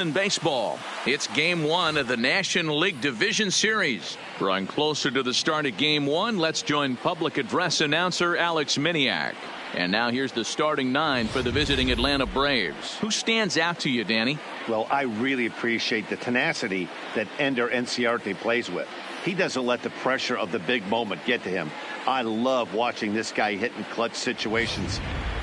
In baseball, it's Game 1 of the National League Division Series. Drawing closer to the start of Game 1, let's join public address announcer Alex Miniak. And now here's the starting 9 for the visiting Atlanta Braves. Who stands out to you, Danny? Well, I really appreciate the tenacity that Ender Enciarte plays with. He doesn't let the pressure of the big moment get to him. I love watching this guy hit in clutch situations.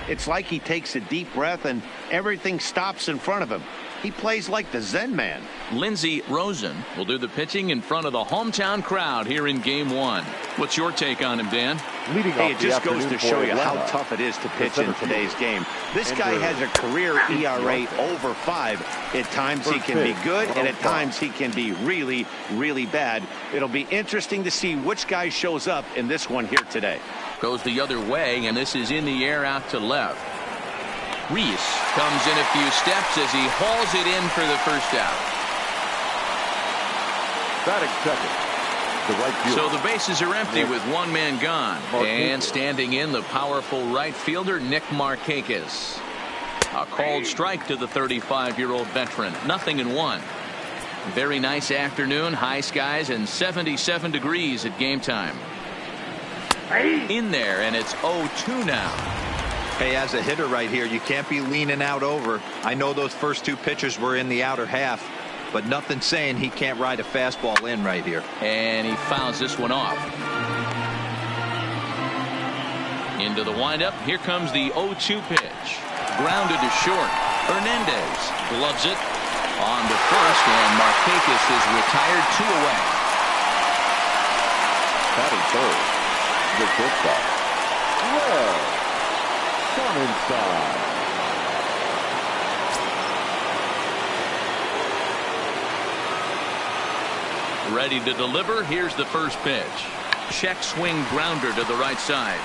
It's like he takes a deep breath and everything stops in front of him. He plays like the Zen man. Lindsey Rosen will do the pitching in front of the hometown crowd here in Game 1. What's your take on him, Dan? Hey, it just goes to show you how tough it is to pitch in today's game. This guy has a career ERA over 5. At times he can be good, and at times he can be really, really bad. It'll be interesting to see which guy shows up in this one here today. Goes the other way, and this is in the air out to left. Reese comes in a few steps as he hauls it in for the first out. Batting second, the right fielder. So the bases are empty with one man gone. And standing in, the powerful right fielder, Nick Markakis. A called strike to the 35-year-old veteran. 0-1. Very nice afternoon, high skies, and 77 degrees at game time. In there, and it's 0-2 now. Hey, as a hitter right here, you can't be leaning out over. I know those first two pitchers were in the outer half, but nothing saying he can't ride a fastball in right here. And he fouls this one off. Into the windup. Here comes the 0-2 pitch. Grounded to short. Hernandez gloves it on to first, and Markakis is retired 2 away. Batting third, the shortstop. Well, come inside. Ready to deliver. Here's the first pitch. Check swing grounder to the right side.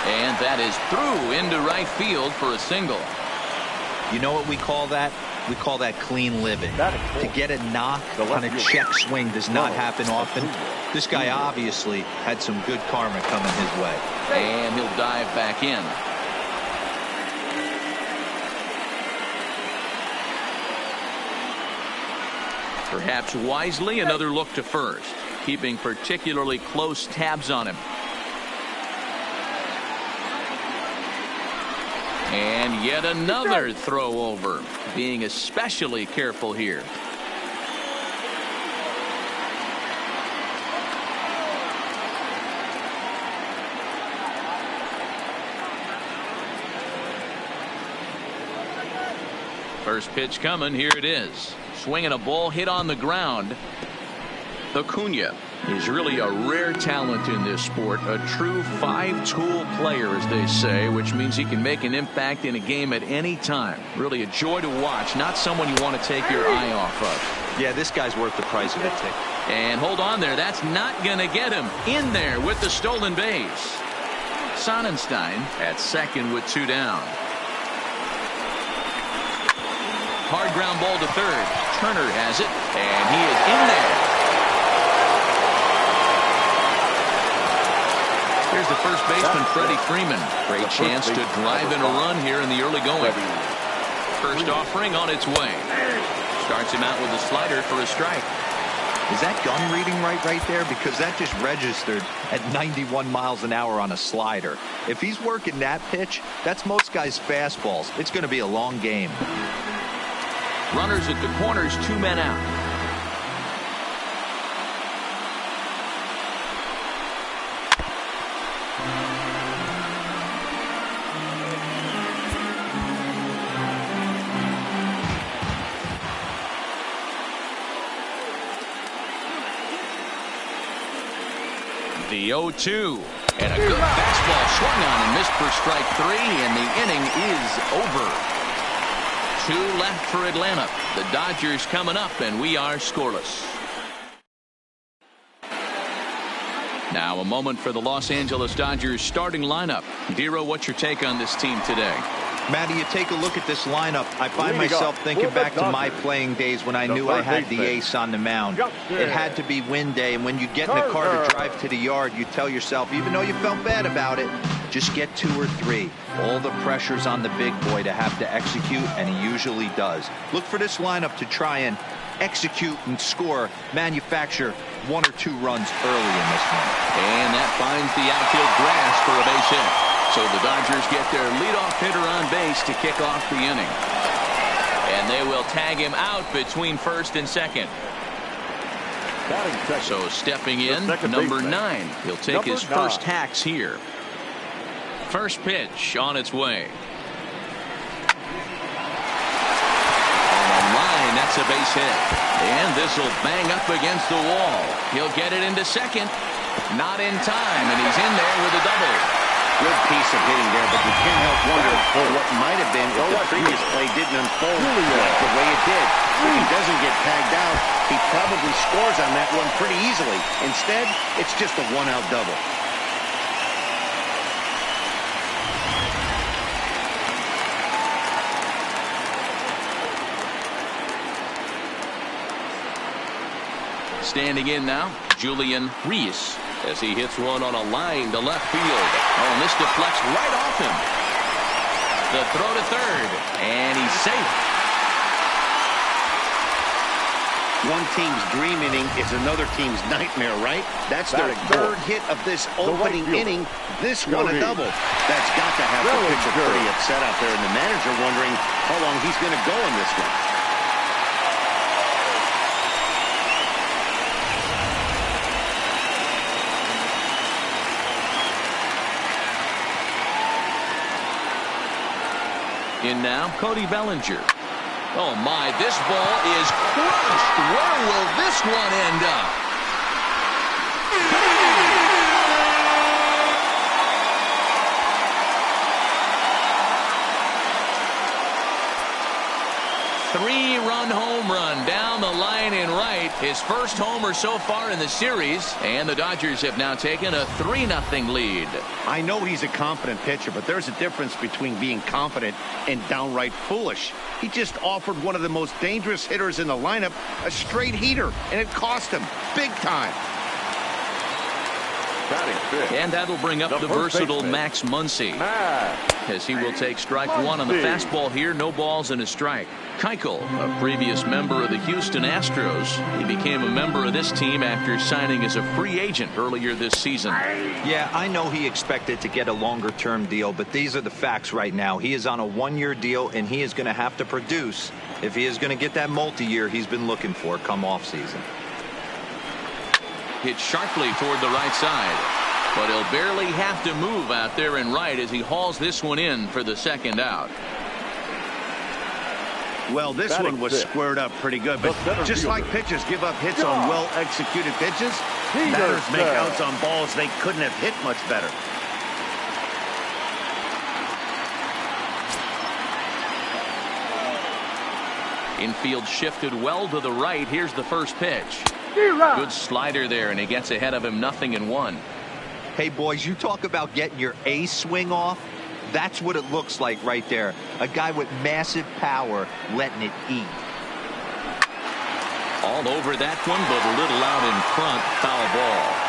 And that is through into right field for a single. You know what we call that? We call that clean living. To get a knock on a check swing does not happen often. This guy obviously had some good karma coming his way. And he'll dive back in. Perhaps wisely, another look to first, keeping particularly close tabs on him. And yet another throw over, being especially careful here. First pitch coming. Here it is. Swinging a ball hit on the ground. Acuna is really a rare talent in this sport. A true 5-tool player, as they say, which means he can make an impact in a game at any time. Really a joy to watch. Not someone you want to take your eye off of. Yeah, this guy's worth the price of a ticket. And hold on there. That's not going to get him. In there with the stolen base. Sonnenstein at second with 2 down. Hard ground ball to third. Turner has it, and he is in there. Here's the first baseman, Freddie Freeman. Great chance to drive in a run here in the early going. First offering on its way. Starts him out with a slider for a strike. Is that gun reading right there? Because that just registered at 91 miles an hour on a slider. If he's working that pitch, that's most guys' fastballs. It's going to be a long game. Runners at the corners, 2 men out. The 0-2. And a good fastball swung on and missed for strike 3, and the inning is over. 2 left for Atlanta. The Dodgers coming up, and we are scoreless. Now a moment for the Los Angeles Dodgers starting lineup. Dero, what's your take on this team today? Matty, you take a look at this lineup. I find myself thinking back to my playing days when I knew I had the ace on the mound. It had to be win day, and when you get in the car to drive to the yard, you tell yourself, even though you felt bad about it, Just get 2 or 3. All the pressure's on the big boy to have to execute, and he usually does. Look for this lineup to try and execute and score, manufacture 1 or 2 runs early in this one. And that finds the outfield grass for a base hit. So the Dodgers get their leadoff hitter on base to kick off the inning. And they will tag him out between first and second. So stepping in, number 9. He'll take his first hacks here. First pitch on its way. On the line, that's a base hit. And this will bang up against the wall. He'll get it into second. Not in time, and he's in there with a double. Good piece of hitting there, but you can't help wonder what might have been if the previous play didn't unfold like the way it did. If he doesn't get tagged out, he probably scores on that one pretty easily. Instead, it's just a 1-out double. Standing in now, Julian Reese, as he hits one on a line to left field. Oh, and this deflects right off him. The throw to third, and he's safe. One team's dream inning is another team's nightmare, right? That's their third hit of this opening inning. This one a double. That's got to have the pitcher pretty upset out there, and the manager wondering how long he's going to go in this one. In now, Cody Bellinger. Oh my, this ball is crushed. Where will this one end up? Three-run home run down the line in right. His first homer so far in the series. And the Dodgers have now taken a 3-0 lead. I know he's a confident pitcher, but there's a difference between being confident and downright foolish. He just offered one of the most dangerous hitters in the lineup a straight heater, and it cost him big time. And that'll bring up the versatile Max Muncy, as he will take strike 1 on the fastball here. No balls and a strike. Keuchel, a previous member of the Houston Astros. He became a member of this team after signing as a free agent earlier this season. Yeah, I know he expected to get a longer-term deal, but these are the facts right now. He is on a 1-year deal, and he is going to have to produce if he is going to get that multi-year he's been looking for come off-season. Hit sharply toward the right side, but he'll barely have to move out there in right as he hauls this one in for the second out. Well, this one was squared up pretty good, but just like pitchers give up hits on well-executed pitches, batters make outs on balls they couldn't have hit much better. Infield shifted well to the right. Here's the first pitch. Good slider there, and he gets ahead of him 0-1. Hey, boys, you talk about getting your A swing off. That's what it looks like right there. A guy with massive power letting it eat. All over that one, but a little out in front. Foul ball.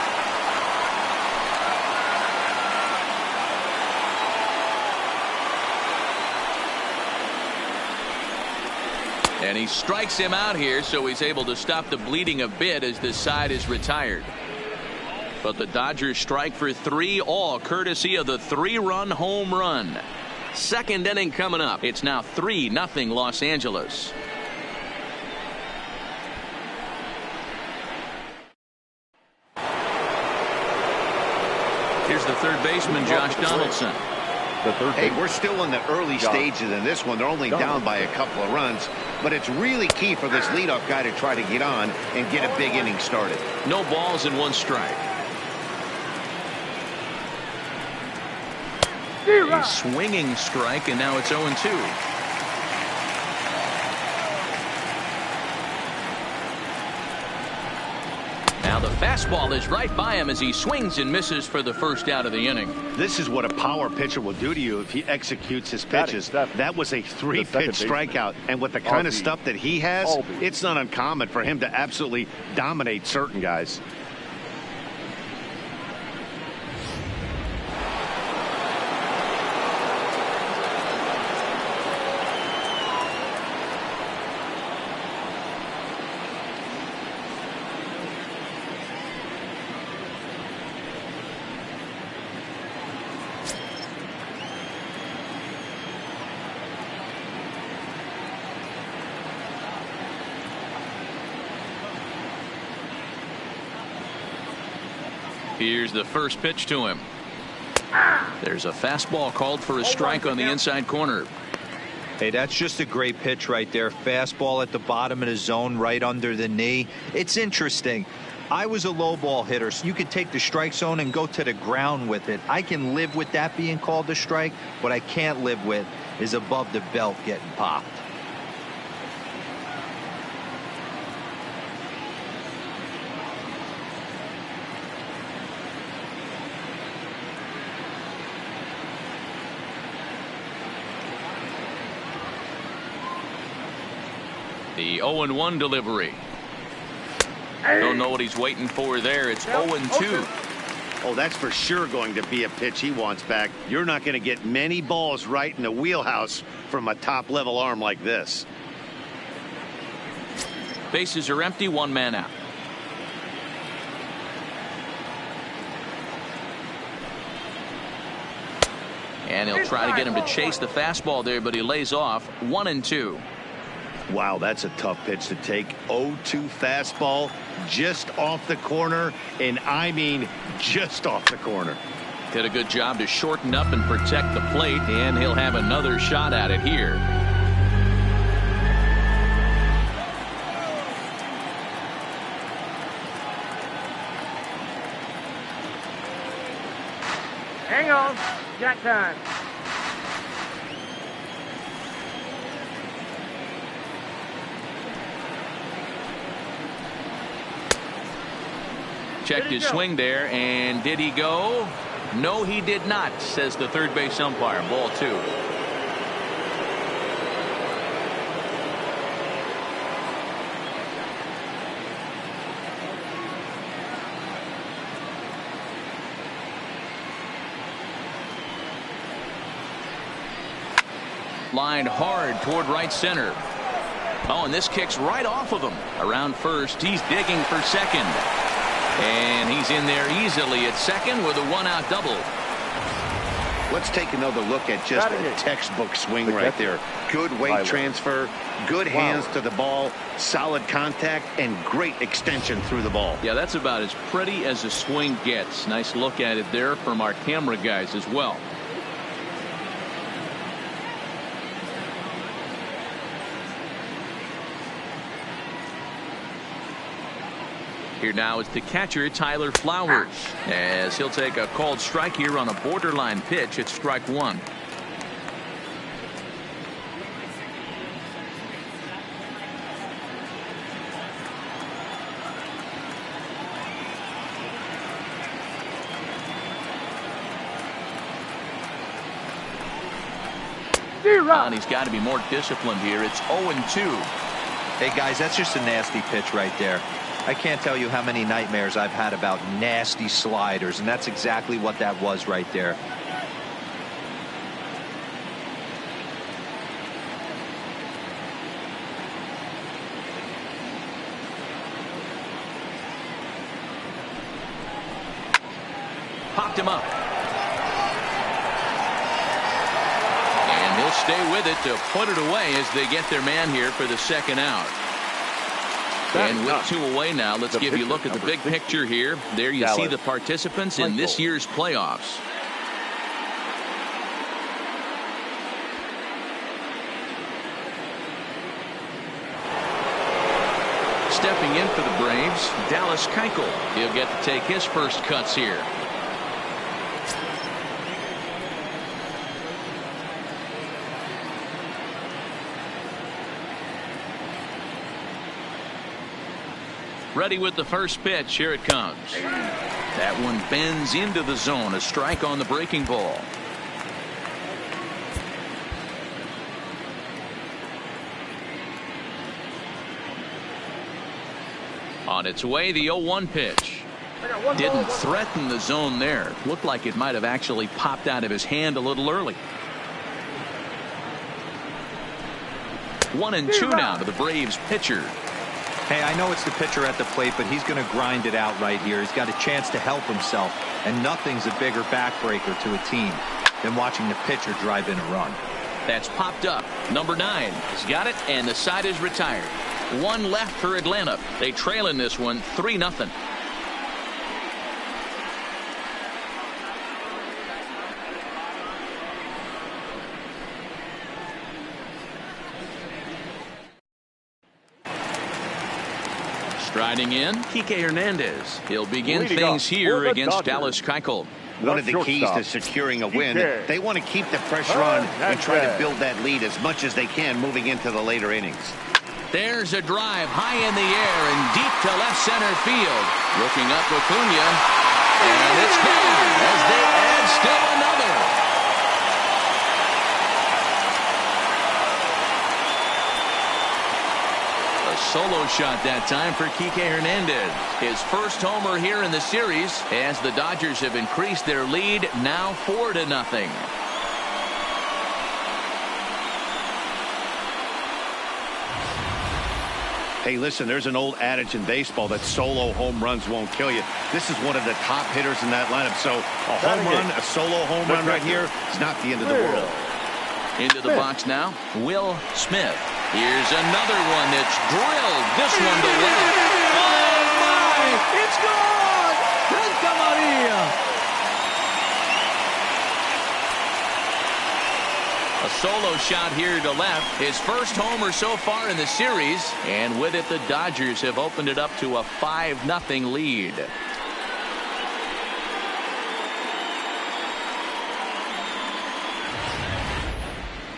And he strikes him out here, so he's able to stop the bleeding a bit as this side is retired. But the Dodgers strike for 3, all courtesy of the 3-run home run. Second inning coming up. It's now 3-0 Los Angeles. Here's the third baseman, Josh Donaldson. Hey, we're still in the early stages in this one. They're only down by a couple of runs, but it's really key for this leadoff guy to try to get on and get a big inning started. No balls and 1 strike. A swinging strike, and now it's 0-2. Now the fastball is right by him as he swings and misses for the first out of the inning. This is what a power pitcher will do to you if he executes his pitches. That was a 3-pitch strikeout, and with the kind of stuff that he has, it's not uncommon for him to absolutely dominate certain guys. Here's the first pitch to him. There's a fastball called for a strike on the inside corner. Hey, that's just a great pitch right there. Fastball at the bottom of the zone, right under the knee. It's interesting. I was a low ball hitter, so you could take the strike zone and go to the ground with it. I can live with that being called a strike. What I can't live with is above the belt getting popped. The 0-1 delivery. Don't know what he's waiting for there. It's 0-2. Oh, that's for sure going to be a pitch he wants back. You're not going to get many balls right in the wheelhouse from a top-level arm like this. Bases are empty, one man out. And he'll try to get him to chase the fastball there, but he lays off. 1-2. Wow, that's a tough pitch to take. 0-2 fastball just off the corner, and I mean just off the corner. Did a good job to shorten up and protect the plate, and he'll have another shot at it here. Hang on, got time. Checked his swing there, and did he go? No, he did not, says the third base umpire. Ball 2. Lined hard toward right center. Oh, and this kicks right off of him. Around first, he's digging for second. And he's in there easily at second with a one-out double. Let's take another look at just a textbook swing right there. Good weight transfer, good hands to the ball, solid contact, and great extension through the ball. Yeah, that's about as pretty as a swing gets. Nice look at it there from our camera guys as well. Here now is the catcher, Tyler Flowers, as he'll take a called strike here on a borderline pitch at strike 1. And he's got to be more disciplined here. It's 0-2. Hey, guys, that's just a nasty pitch right there. I can't tell you how many nightmares I've had about nasty sliders, and that's exactly what that was right there. Popped him up. And he'll stay with it to put it away as they get their man here for the second out. And with 2 away now, let's give you a look at the big picture here. There you see the participants in this year's playoffs. Stepping in for the Braves, Dallas Keuchel. He'll get to take his first cuts here. Ready with the first pitch. Here it comes. That one bends into the zone. A strike on the breaking ball. On its way, the 0-1 pitch. Didn't threaten the zone there. Looked like it might have actually popped out of his hand a little early. 1-2 now to the Braves pitcher. Hey, I know it's the pitcher at the plate, but he's going to grind it out right here. He's got a chance to help himself, and nothing's a bigger backbreaker to a team than watching the pitcher drive in a run. That's popped up. Number 9 has got it, and the side is retired. 1 left for Atlanta. They trail in this one 3-0. Riding in, Kike Hernandez. He'll begin Leading things off here for the against Dodgers. Dallas Keuchel. One of the keys to securing a win, they want to keep the pressure on and try to build that lead as much as they can moving into the later innings. There's a drive high in the air and deep to left center field. Looking up Acuna, and it's gone as they add still another. A solo shot that time for Kike Hernandez. His first homer here in the series as the Dodgers have increased their lead now 4-0. Hey, listen, there's an old adage in baseball that solo home runs won't kill you. This is one of the top hitters in that lineup. So a home run, a solo home run right here is not the end of the world. Into the box now, Will Smith. Here's another one that's drilled. This one to left. Oh, my! It's gone! Santa Maria! A solo shot here to left. His first homer so far in the series. And with it, the Dodgers have opened it up to a 5-0 lead.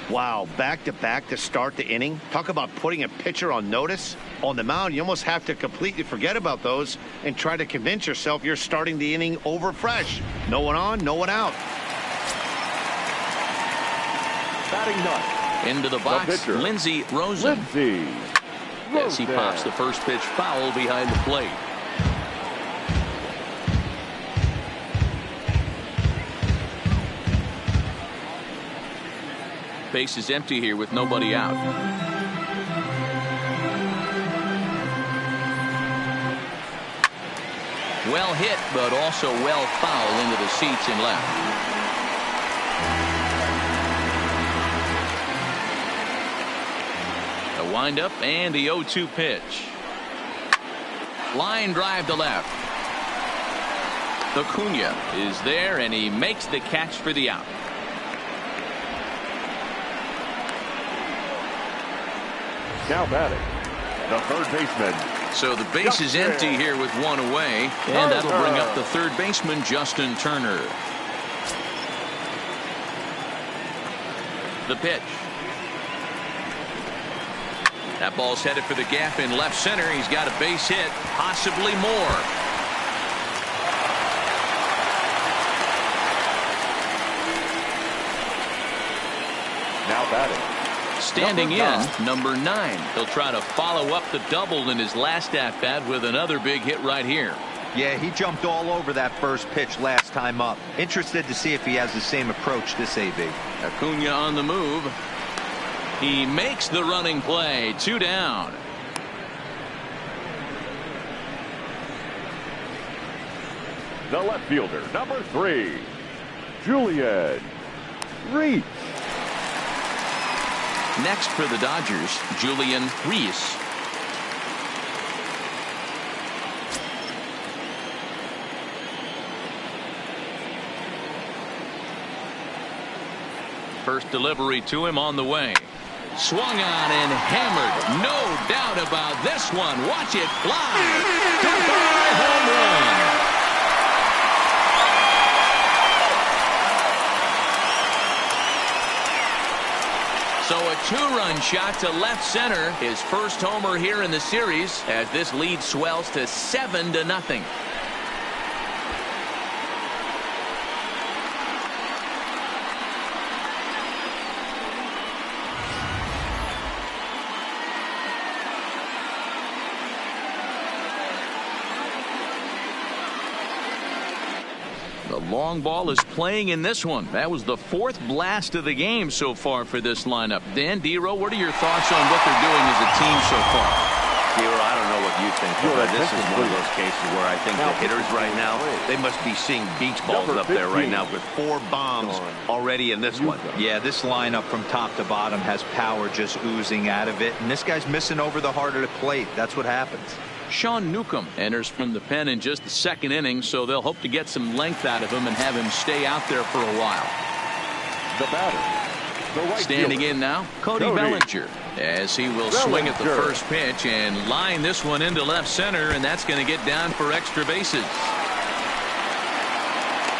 Wow, back-to-back to start the inning. Talk about putting a pitcher on notice. On the mound, you almost have to completely forget about those and try to convince yourself you're starting the inning over fresh. No one on, no one out. Batting ninth. Into the box, Lindsey Rosen. As he pops the first pitch foul behind the plate. Base is empty here with nobody out. Well hit, but also well fouled into the seats and left. A windup and the 0-2 pitch. Line drive to left. Acuna is there, and he makes the catch for the out. Now batting, the third baseman. So the base is empty here with one away, and that'll bring up the third baseman, Justin Turner. The pitch. That ball's headed for the gap in left center. He's got a base hit, possibly more. Now batting. Standing in, number 9. He'll try to follow up the double in his last at-bat with another big hit right here. Yeah, he jumped all over that first pitch last time up. Interested to see if he has the same approach this AB. Acuna on the move. He makes the running play. 2 down. The left fielder, number 3, Julian Reese. Next for the Dodgers, Julian Reese. First delivery to him on the way. Swung on and hammered. No doubt about this one. Watch it fly. Goodbye home run. So a 2-run shot to left center. His first homer here in the series as this lead swells to 7-0. The long ball is playing in this one. That was the 4th blast of the game so far for this lineup. Dan, D-Row, what are your thoughts on what they're doing as a team so far? Hero, I don't know what you think, but this is one of those cases where I think the hitters right now, they must be seeing beach balls up there right now with 4 bombs already in this one. Yeah, this lineup from top to bottom has power just oozing out of it, and this guy's missing over the heart of the plate. That's what happens. Sean Newcomb enters from the pen in just the 2nd inning, so they'll hope to get some length out of him and have him stay out there for a while. The batter, Standing in now, Cody Bellinger, as he will swing at the first pitch and line this one into left center, and that's going to get down for extra bases.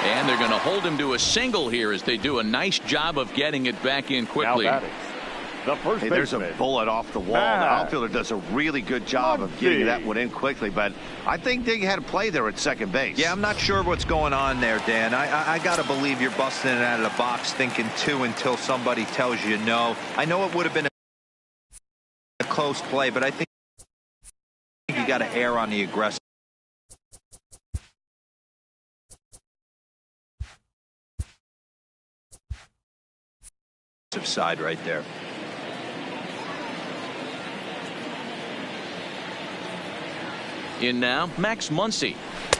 And they're going to hold him to a single here as they do a nice job of getting it back in quickly. Hey, there's a bullet off the wall. The outfielder does a really good job of getting that one in quickly, but I think they had a play there at second base. Yeah, I'm not sure what's going on there, Dan. I got to believe you're busting it out of the box thinking two until somebody tells you no. I know it would have been a close play, but I think you got to err on the aggressive side right there. In now, Max Muncy,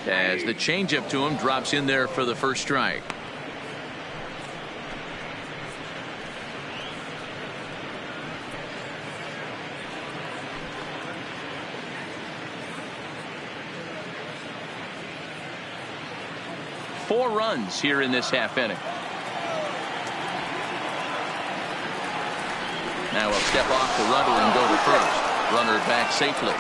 as the changeup to him drops in there for the first strike. Four runs here in this half inning. Now he'll step off the runner and go to first. Runner back safely.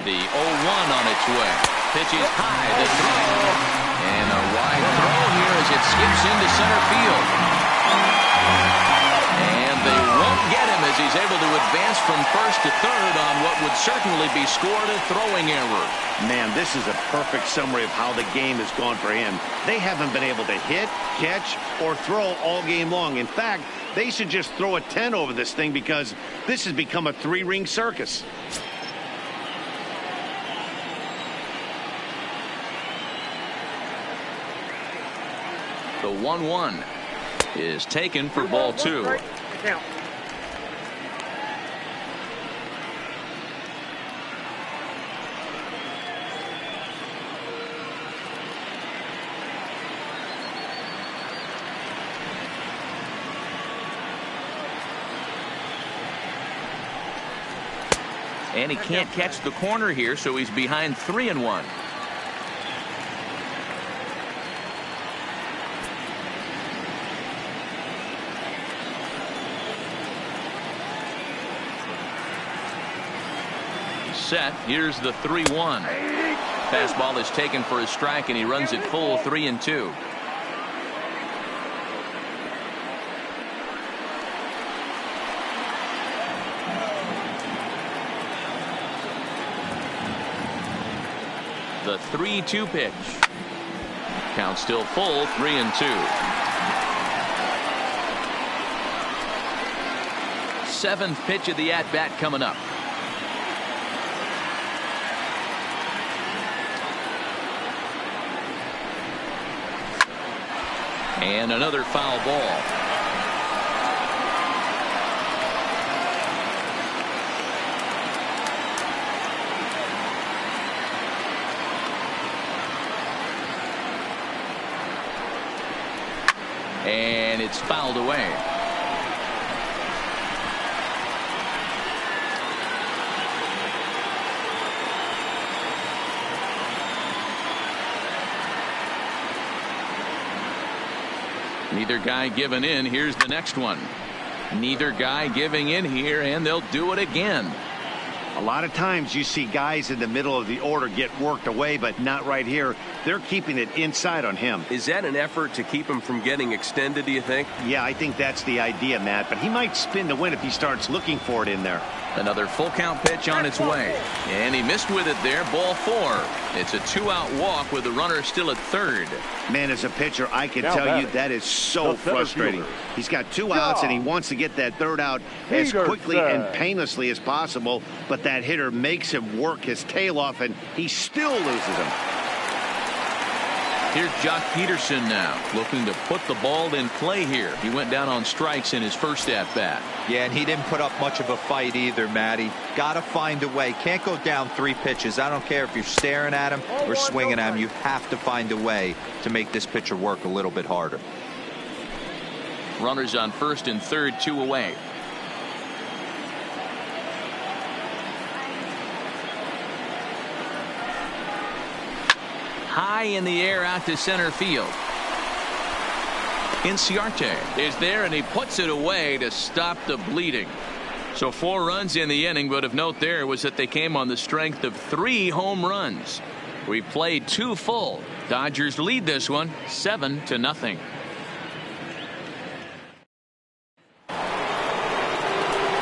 The 0-1 on its way. Pitch is high. The throw. And a wide throw here as it skips into center field. And they won't get him as he's able to advance from first to third on what would certainly be scored a throwing error. Man, this is a perfect summary of how the game has gone for him. They haven't been able to hit, catch, or throw all game long. In fact, they should just throw a 10 over this thing because this has become a three-ring circus. The 1-1 is taken for ball two. And he can't catch the corner here, so he's behind 3-1. Set. Here's the 3-1. Fastball is taken for a strike, and he runs it full 3-2. The 3-2 pitch. Count still full 3-2. Seventh pitch of the at-bat coming up. And another foul ball. And it's fouled away. Neither guy giving in. Here's the next one. Neither guy giving in here, and they'll do it again. A lot of times you see guys in the middle of the order get worked away, but not right here. They're keeping it inside on him. Is that an effort to keep him from getting extended, do you think? Yeah, I think that's the idea, Matt, but he might spin to win if he starts looking for it in there. Another full count pitch on its way. And he missed with it there. Ball four. It's a two-out walk with the runner still at third. Man, as a pitcher, I can tell you that is so frustrating. He's got two outs, and he wants to get that third out as quickly and painlessly as possible, but that hitter makes him work his tail off, and he still loses him. Here's Jock Peterson now, looking to put the ball in play here. He went down on strikes in his first at-bat. Yeah, and he didn't put up much of a fight either, Matty. Got to find a way. Can't go down three pitches. I don't care if you're staring at him or swinging at him. You have to find a way to make this pitcher work a little bit harder. Runners on first and third, two away. high in the air out to center field. Inciarte is there, and he puts it away to stop the bleeding. So 4 runs in the inning, but of note there was that they came on the strength of 3 home runs. We played 2 full. Dodgers lead this one 7-0.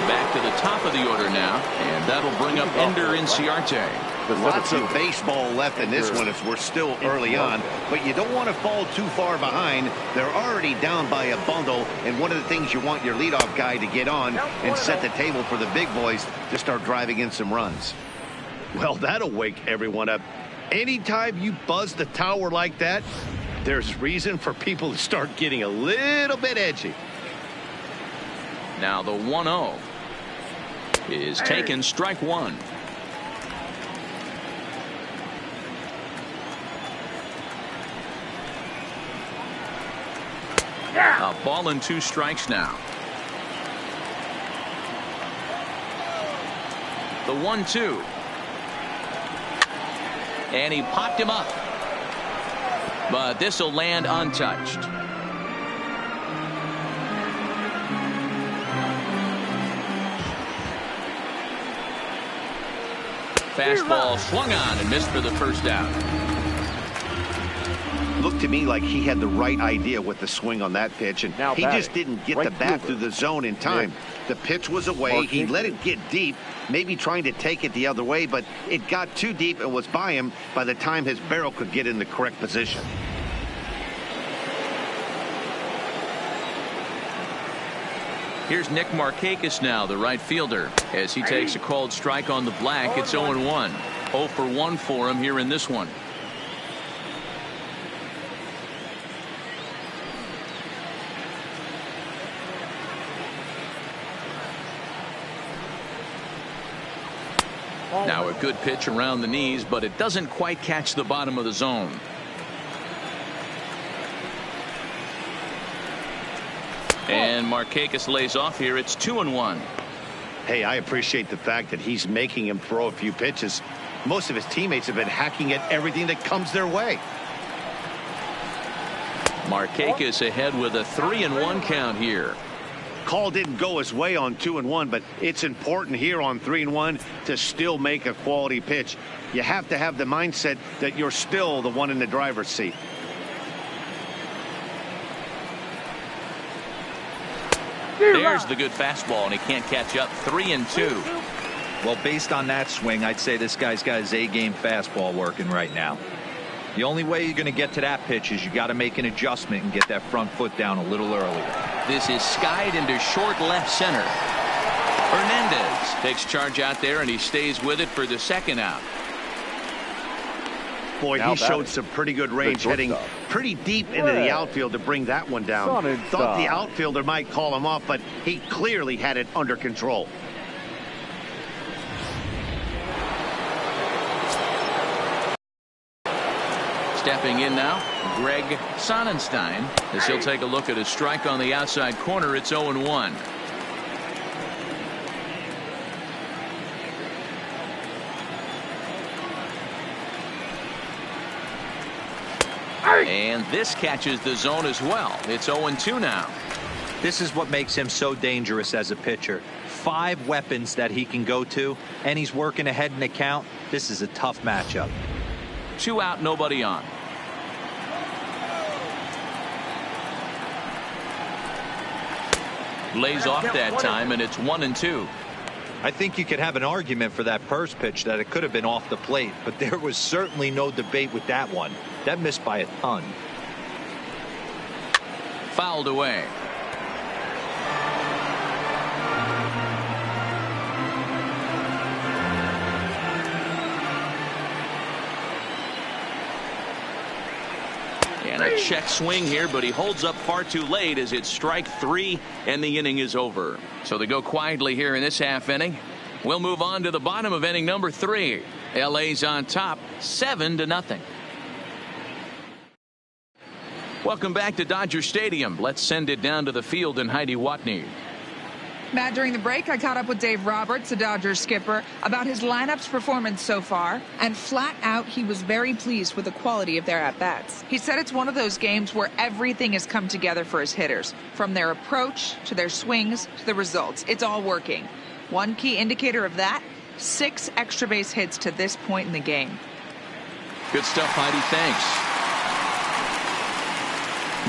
Back to the top of the order now, and that'll bring up Ender Inciarte. Lots of baseball left in this one as we're still early on, but you don't want to fall too far behind. They're already down by a bundle, and one of the things you want your leadoff guy to get on and set the table for the big boys to start driving in some runs. Well, that'll wake everyone up. Anytime you buzz the tower like that, there's reason for people to start getting a little bit edgy. Now the 1-0 is taken, strike 1. A ball and 2 strikes now. The 1-2. And he popped him up. But this will land untouched. Fastball swung on and missed for the first out. Looked to me like he had the right idea with the swing on that pitch, and he just didn't get the bat through the zone in time. The pitch was away. He let it get deep, maybe trying to take it the other way, but it got too deep and was by him by the time his barrel could get in the correct position. Here's Nick Markakis now, the right fielder, as he takes a called strike on the black. It's 0-1. 0 for 1 for him here in this one. Now a good pitch around the knees, but it doesn't quite catch the bottom of the zone. And Markakis lays off here. It's 2-1. Hey, I appreciate the fact that he's making him throw a few pitches. Most of his teammates have been hacking at everything that comes their way. Markakis ahead with a 3-1 count here. Call didn't go his way on 2-1, but it's important here on 3-1 to still make a quality pitch. You have to have the mindset that you're still the one in the driver's seat. There's the good fastball, and he can't catch up. 3-2. Well, based on that swing, I'd say this guy's got his A-game fastball working right now. The only way you're going to get to that pitch is you got to make an adjustment and get that front foot down a little earlier. This is skied into short left center. Hernandez takes charge out there, and he stays with it for the second out. Boy, he showed some pretty good range, heading pretty deep into the outfield to bring that one down. Thought the outfielder might call him off, but he clearly had it under control. Stepping in now, Greg Sonnenstein, as he'll take a look at a strike on the outside corner. It's 0-1. And this catches the zone as well. It's 0-2 now. This is what makes him so dangerous as a pitcher. 5 weapons that he can go to, and he's working ahead in the count. This is a tough matchup. 2 out, nobody on. Lays off that time, and it's 1-2. I think you could have an argument for that first pitch that it could have been off the plate, but there was certainly no debate with that one. That missed by a ton. Fouled away. And a check swing here, but he holds up far too late as it's strike 3 and the inning is over. So they go quietly here in this half inning. We'll move on to the bottom of inning number 3. LA's on top 7-0. Welcome back to Dodger Stadium. Let's send it down to the field in Heidi Watney. Matt, during the break, I caught up with Dave Roberts, the Dodgers skipper, about his lineup's performance so far, and flat out, he was very pleased with the quality of their at-bats. He said it's one of those games where everything has come together for his hitters, from their approach to their swings to the results. It's all working. One key indicator of that, 6 extra base hits to this point in the game. Good stuff, Heidi. Thanks.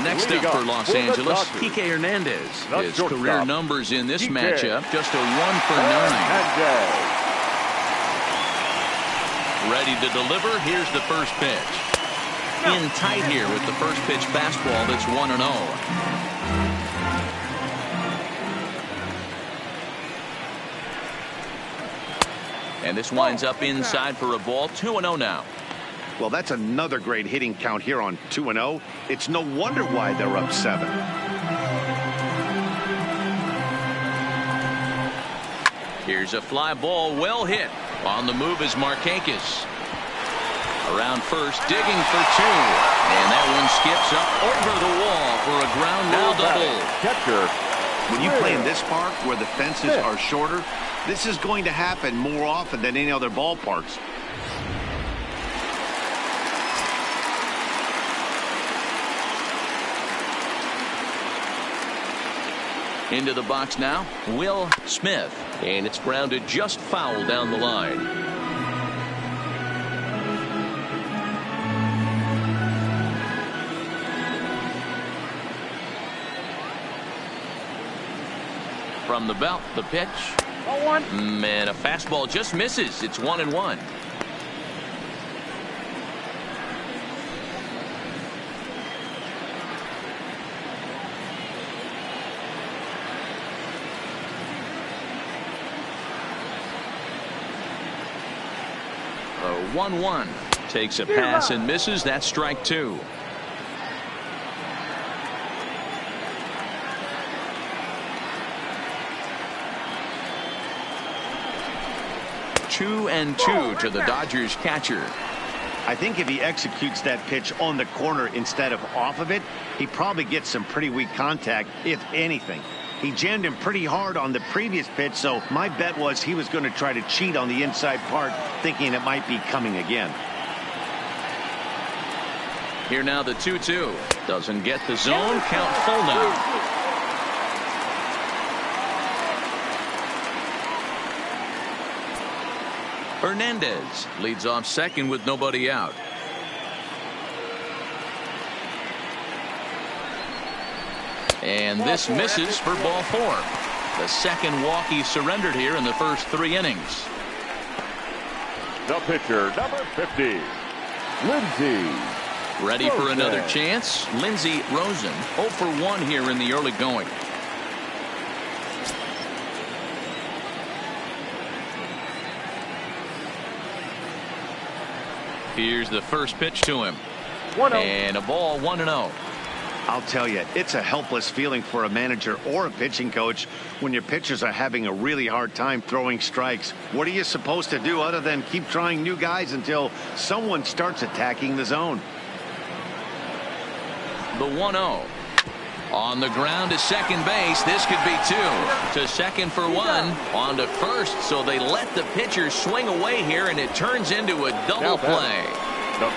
Next up for Los Angeles, Kike Hernandez. His career numbers in this matchup, just a 1 for 9. Ready to deliver. Here's the first pitch. In tight here with the first pitch fastball that's 1-0. And this winds up inside for a ball. 2-0 now. Well, that's another great hitting count here on 2-0. It's no wonder why they're up 7. Here's a fly ball, well hit. On the move is Markakis. Around first, digging for 2. And that one skips up over the wall for a ground rule double. Catcher. When you play in this park where the fences are shorter, this is going to happen more often than any other ballparks. Into the box now, Will Smith. And it's grounded just foul down the line. From the belt, the pitch. And a fastball just misses. It's 1-1. The 1-1 takes a pass and misses. That's strike 2. Two and 2 to the Dodgers catcher. I think if he executes that pitch on the corner instead of off of it, he probably gets some pretty weak contact, if anything. He jammed him pretty hard on the previous pitch, so my bet was he was going to try to cheat on the inside part, thinking it might be coming again. Here now the 2-2. Doesn't get the zone. Count full now. Hernandez leads off second with nobody out. And this misses for ball 4. The second walk he surrendered here in the first 3 innings. The pitcher, number 50, Lindsey. Ready for another chance. Lindsey Rosen, 0 for 1 here in the early going. Here's the first pitch to him. And a ball, 1-0. I'll tell you, it's a helpless feeling for a manager or a pitching coach when your pitchers are having a really hard time throwing strikes. What are you supposed to do other than keep trying new guys until someone starts attacking the zone? The 1-0. On the ground to second base. This could be 2. To second for 1. On to first. So they let the pitcher swing away here, and it turns into a double play.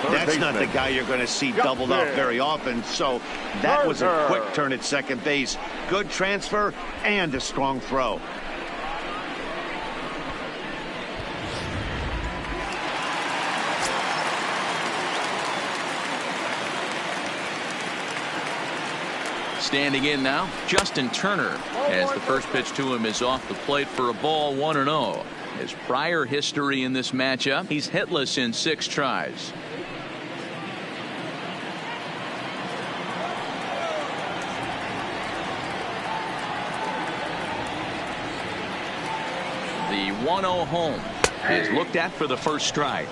That's not the guy you're going to see doubled off very often, so that was a quick turn at second base. Good transfer and a strong throw. Standing in now, Justin Turner, as the first pitch to him is off the plate for a ball, 1-0. His prior history in this matchup, he's hitless in 6 tries. The 1-0 home is looked at for the first strike.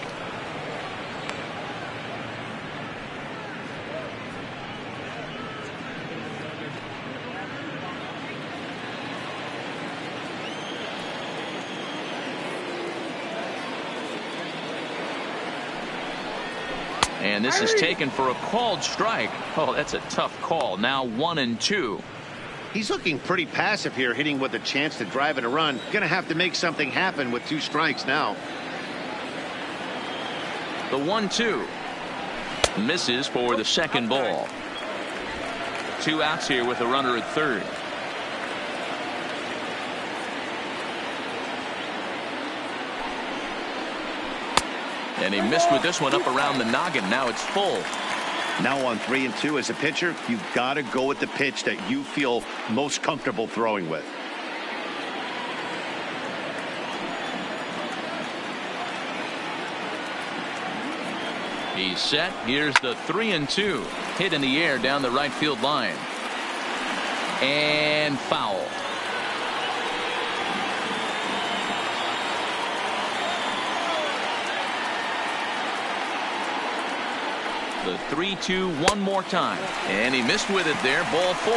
And this is taken for a called strike. Oh, that's a tough call. Now 1-2. He's looking pretty passive here, hitting with a chance to drive it a run. Going to have to make something happen with 2 strikes now. The 1-2. Misses for the second ball. 2 outs here with a runner at third. And he missed with this one up around the noggin. Now it's full. Now on 3-2 as a pitcher, you've got to go with the pitch that you feel most comfortable throwing with. He's set. Here's the 3-2. Hit in the air down the right field line. And foul. The 3-2 one more time. And he missed with it there. Ball 4.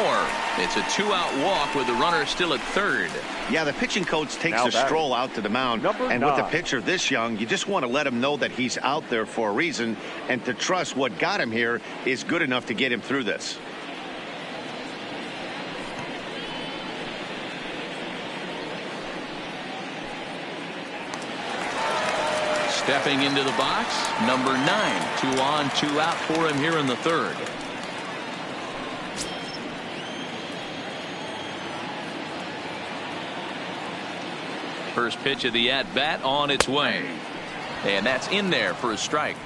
It's a 2-out walk with the runner still at third. Yeah, the pitching coach takes a stroll out to the mound. And with a pitcher this young, you just want to let him know that he's out there for a reason and to trust what got him here is good enough to get him through this. Stepping into the box, number 9. 2 on, 2 out for him here in the third. First pitch of the at-bat on its way. And that's in there for a strike.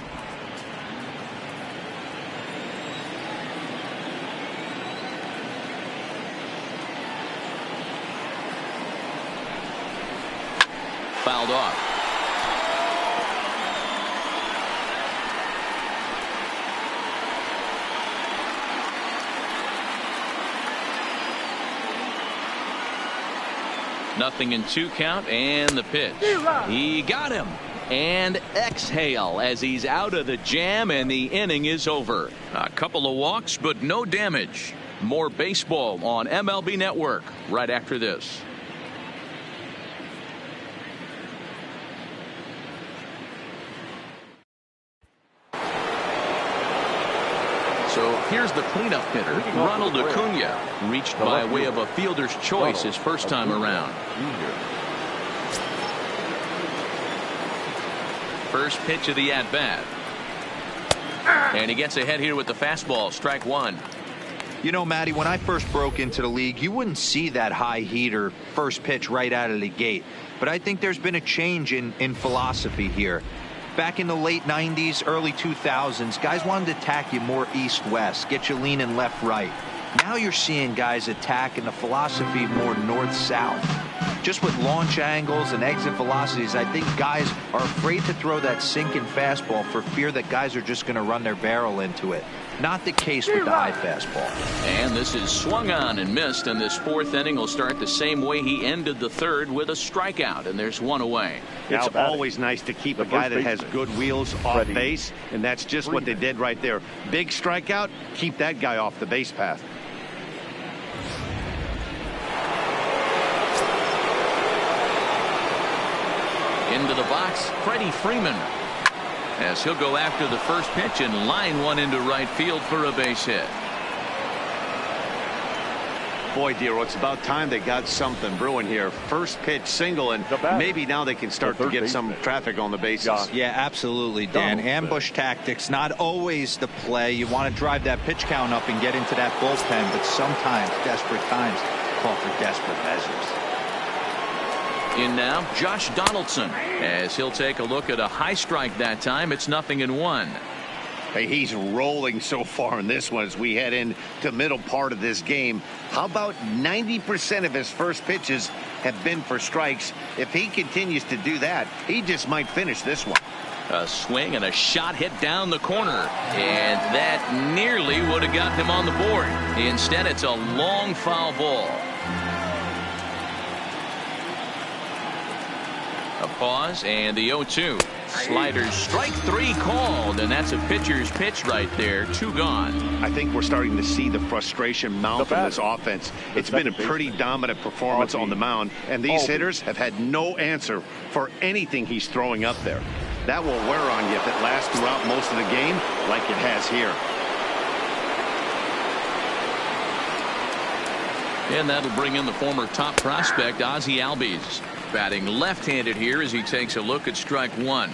Fouled off. Nothing in 2 count, and the pitch. He got him. And exhale as he's out of the jam, and the inning is over. A couple of walks, but no damage. More baseball on MLB Network right after this. So here's the cleanup hitter, Ronald Acuna, reached by way of a fielder's choice his first time around. First pitch of the at-bat. And he gets ahead here with the fastball, strike 1. You know, Matty, when I first broke into the league, you wouldn't see that high heater first pitch right out of the gate. But I think there's been a change in philosophy here. Back in the late 90s, early 2000s, guys wanted to attack you more east-west, get you leaning left-right. Now you're seeing guys attack in the philosophy more north-south. Just with launch angles and exit velocities, I think guys are afraid to throw that sinking fastball for fear that guys are just going to run their barrel into it. Not the case with the high fastball. And this is swung on and missed, and this 4th inning will start the same way he ended the 3rd with a strikeout, and there's 1 away. It's always nice to keep a guy that has good wheels off base, and that's just what they did right there. Big strikeout, keep that guy off the base path. Into the box, Freddie Freeman, as he'll go after the first pitch and line one into right field for a base hit. Boy, Dero, it's about time they got something brewing here. First pitch single, and maybe now they can start to get some traffic on the bases. Yeah, absolutely, Dan. Ambush tactics, not always the play. You want to drive that pitch count up and get into that bullpen, but sometimes desperate times call for desperate measures. In now, Josh Donaldson, as he'll take a look at a high strike that time. It's 0-1. Hey, he's rolling so far in this one as we head into the middle part of this game. How about 90% of his first pitches have been for strikes? If he continues to do that, he just might finish this one. A swing and a shot hit down the corner, and that nearly would have got him on the board. Instead, it's a long foul ball. A pause and the 0-2. Sliders, strike 3 called, and that's a pitcher's pitch right there. 2 gone. I think we're starting to see the frustration mount from this offense. It's been a pretty dominant performance on the mound, and these hitters have had no answer for anything he's throwing up there. That will wear on you if it lasts throughout most of the game like it has here. And that'll bring in the former top prospect, Ozzie Albies. Batting left-handed here as he takes a look at strike one.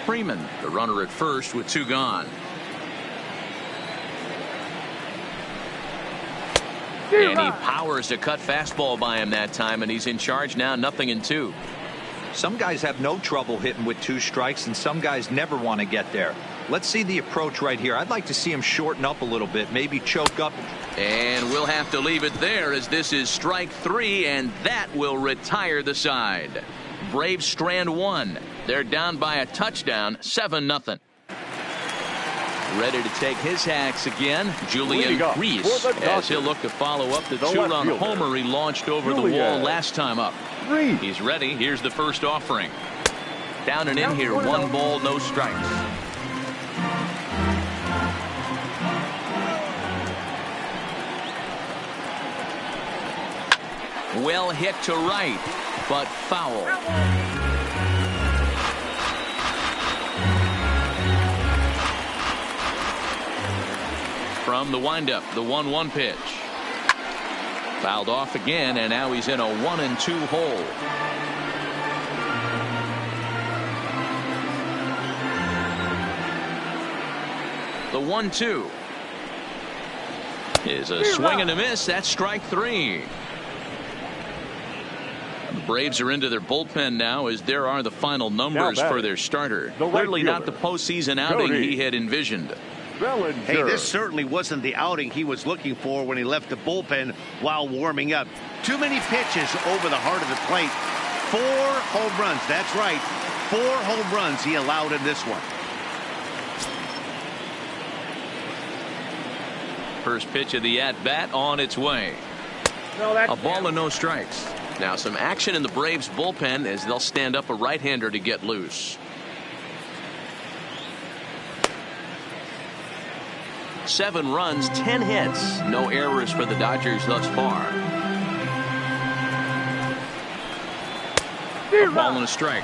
Freeman, the runner at first with two gone. And he powers a cut fastball by him that time, and he's in charge now, 0-2. Some guys have no trouble hitting with two strikes, and some guys never want to get there. Let's see the approach right here. I'd like to see him shorten up a little bit, maybe choke up. And we'll have to leave it there as this is strike three, and that will retire the side. Braves strand one. They're down by a touchdown, 7-0. Ready to take his hacks again, Julian Reese, as he'll look to follow up the two-run homer he launched over the wall last time up. He's ready. Here's the first offering. Down and in here, 1 ball, no strikes. Well hit to right, but foul. From the windup, the 1-1 pitch. Fouled off again, and now he's in a 1-2 hole. The 1-2 is a swing and a miss. That's strike three. The Braves are into their bullpen now, as there are the final numbers for their starter. Clearly not the postseason outing he had envisioned. Hey, this certainly wasn't the outing he was looking for when he left the bullpen while warming up. Too many pitches over the heart of the plate. 4 home runs. That's right. 4 home runs he allowed in this one. First pitch of the at-bat on its way. A ball and no strikes. Now some action in the Braves bullpen as they'll stand up a right-hander to get loose. 7 runs, 10 hits. No errors for the Dodgers thus far. A ball and a strike.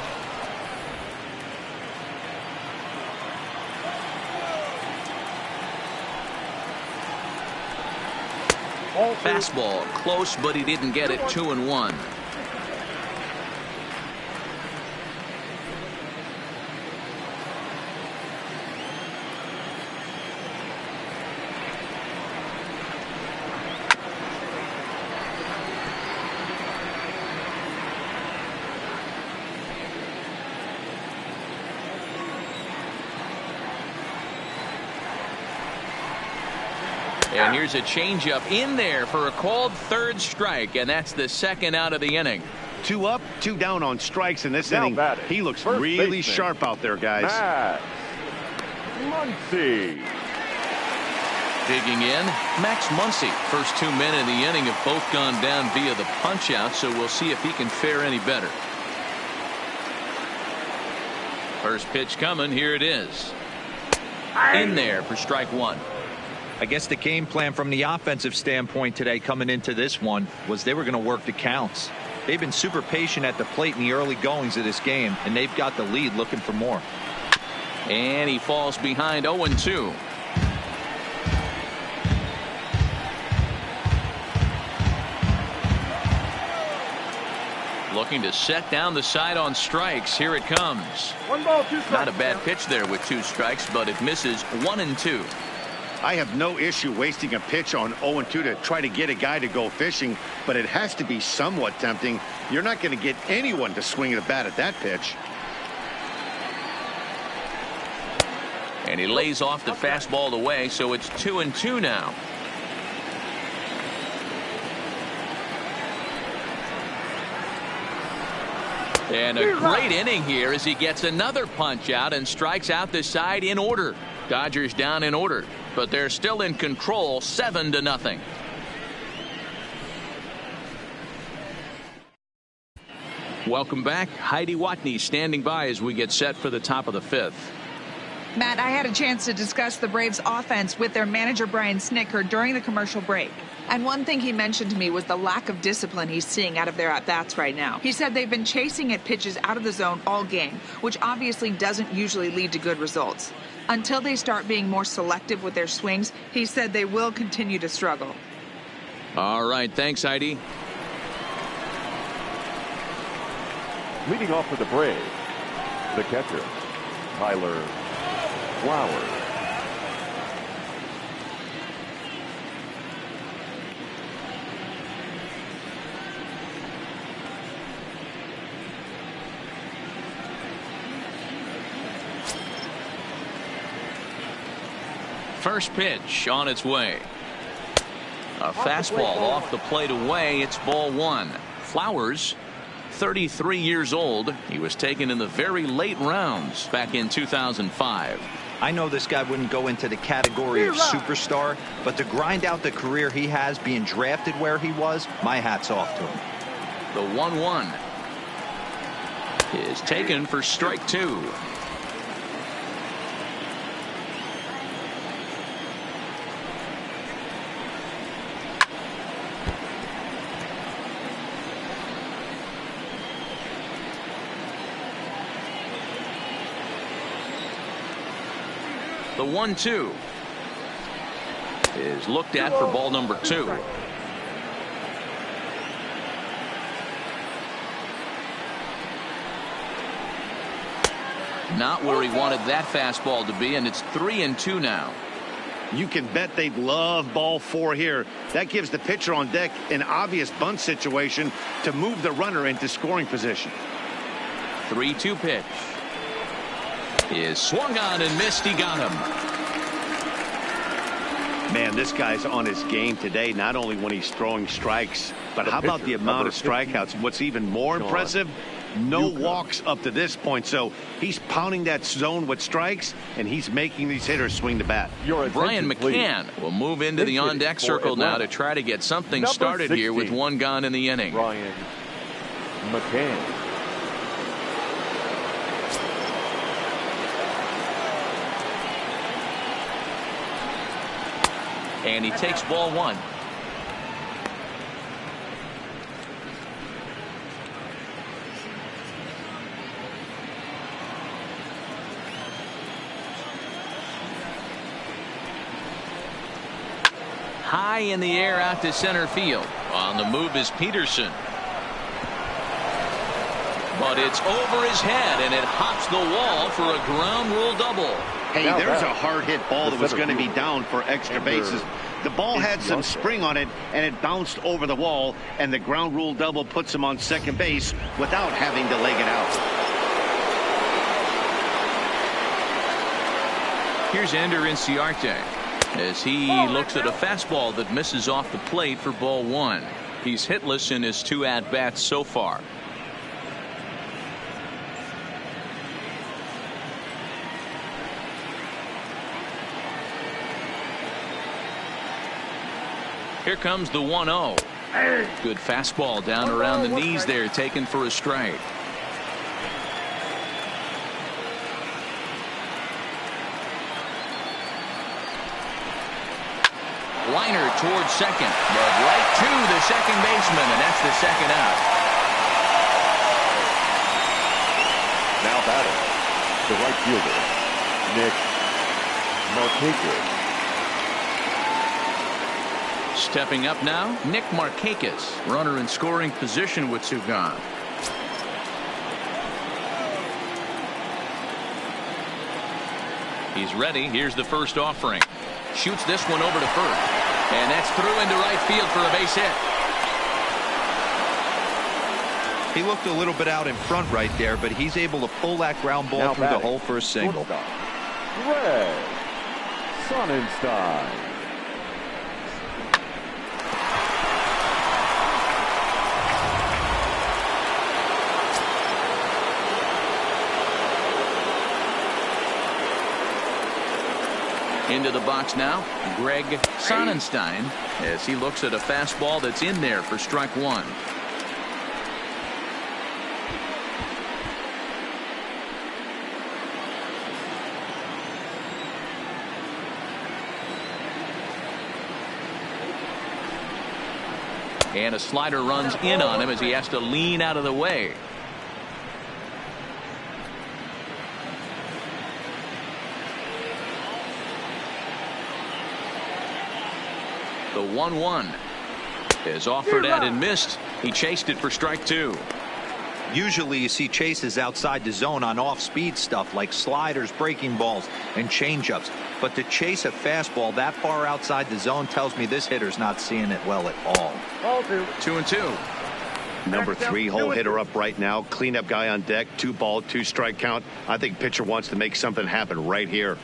Fastball close, but he didn't get it. 2-1. And here's a changeup in there for a called third strike, and that's the second out of the inning. 2 up, 2 down on strikes in this inning. He looks really sharp out there, guys. Muncy. Digging in, Max Muncy. First 2 men in the inning have both gone down via the punch-out, so we'll see if he can fare any better. First pitch coming. Here it is. In there for strike one. I guess the game plan from the offensive standpoint today coming into this one was they were going to work the counts. They've been super patient at the plate in the early goings of this game, and they've got the lead looking for more. And he falls behind 0-2. Looking to set down the side on strikes. Here it comes. 1 ball, 2 strikes. Not a bad pitch there with 2 strikes, but it misses. 1-2. I have no issue wasting a pitch on 0-2 to try to get a guy to go fishing, but it has to be somewhat tempting. You're not going to get anyone to swing the bat at that pitch. And he lays off the fastball away, so it's 2-2 now. And a great inning here as he gets another punch out and strikes out the side in order. Dodgers down in order, but they're still in control, 7-0. Welcome back. Heidi Watney standing by as we get set for the top of the 5th. Matt, I had a chance to discuss the Braves' offense with their manager, Brian Snitker, during the commercial break. And one thing he mentioned to me was the lack of discipline he's seeing out of their at-bats right now. He said they've been chasing at pitches out of the zone all game, which obviously doesn't usually lead to good results. Until they start being more selective with their swings, he said they will continue to struggle. All right, thanks, Heidi. Leading off for the Braves, the catcher, Tyler Flowers. First pitch on its way. A fastball off the plate away. It's ball one. Flowers, 33 years old. He was taken in the very late rounds back in 2005. I know this guy wouldn't go into the category of superstar, but to grind out the career he has being drafted where he was, my hat's off to him. The 1-1 is taken for strike two. The 1-2 is looked at for ball number two. Not where he wanted that fastball to be, and it's 3-2 now. You can bet they'd love ball four here. That gives the pitcher on deck an obvious bunt situation to move the runner into scoring position. 3-2 pitch is swung on and missed. He got him. Man, this guy's on his game today, not only when he's throwing strikes, but how about the amount of strikeouts? What's even more impressive, no walks up to this point. So he's pounding that zone with strikes, and he's making these hitters swing the bat. Brian McCann will move into the on-deck circle now to try to get something started here with one gone in the inning. Brian McCann. And he takes ball one. High in the air out to center field. On the move is Peterson. But it's over his head, and it hops the wall for a ground rule double. Hey, there's a hard hit ball that was going to be down for extra bases. The ball had some spring on it, and it bounced over the wall, and the ground rule double puts him on second base without having to leg it out. Here's Ender Inciarte as he looks at a fastball that misses off the plate for ball one. He's hitless in his two at-bats so far. Here comes the 1-0. Good fastball down around the knees there, taken for a strike. Liner towards second, but right to the second baseman, and that's the second out. Now batting, the right fielder, Nick Markakis. Stepping up now, Nick Markakis, runner in scoring position with two gone. He's ready. Here's the first offering. Shoots this one over to first. And that's through into right field for a base hit. He looked a little bit out in front right there, but he's able to pull that ground ball through the hole for a single. Greg Sonnenstein. Into the box now, Greg Sonnenstein, as he looks at a fastball that's in there for strike one. And a slider runs in on him as he has to lean out of the way. The 1-1 is offered at and missed. He chased it for strike 2. Usually you see chases outside the zone on off-speed stuff like sliders, breaking balls, and changeups. But to chase a fastball that far outside the zone tells me this hitter's not seeing it well at all. 2-2. Number 3 hole hitter up right now. Cleanup guy on deck. 2-ball, 2-strike count. I think pitcher wants to make something happen right here.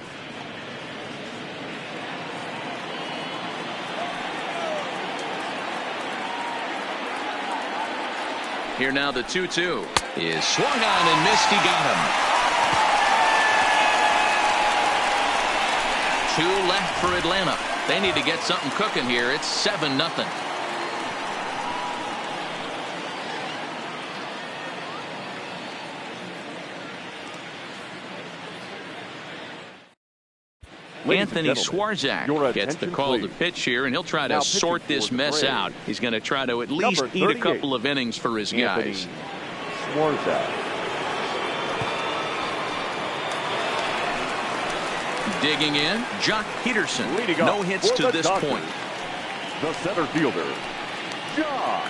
Here now the 2-2 is swung on and missed. He got him. 2 left for Atlanta. They need to get something cooking here. It's 7-0. Anthony Swarzak gets the call to pitch here, and he'll try to sort this mess out. He's going to try to at least eat a couple of innings for his guys. Swarzak. Digging in, Jock Peterson. No hits to this point. The center fielder, Jock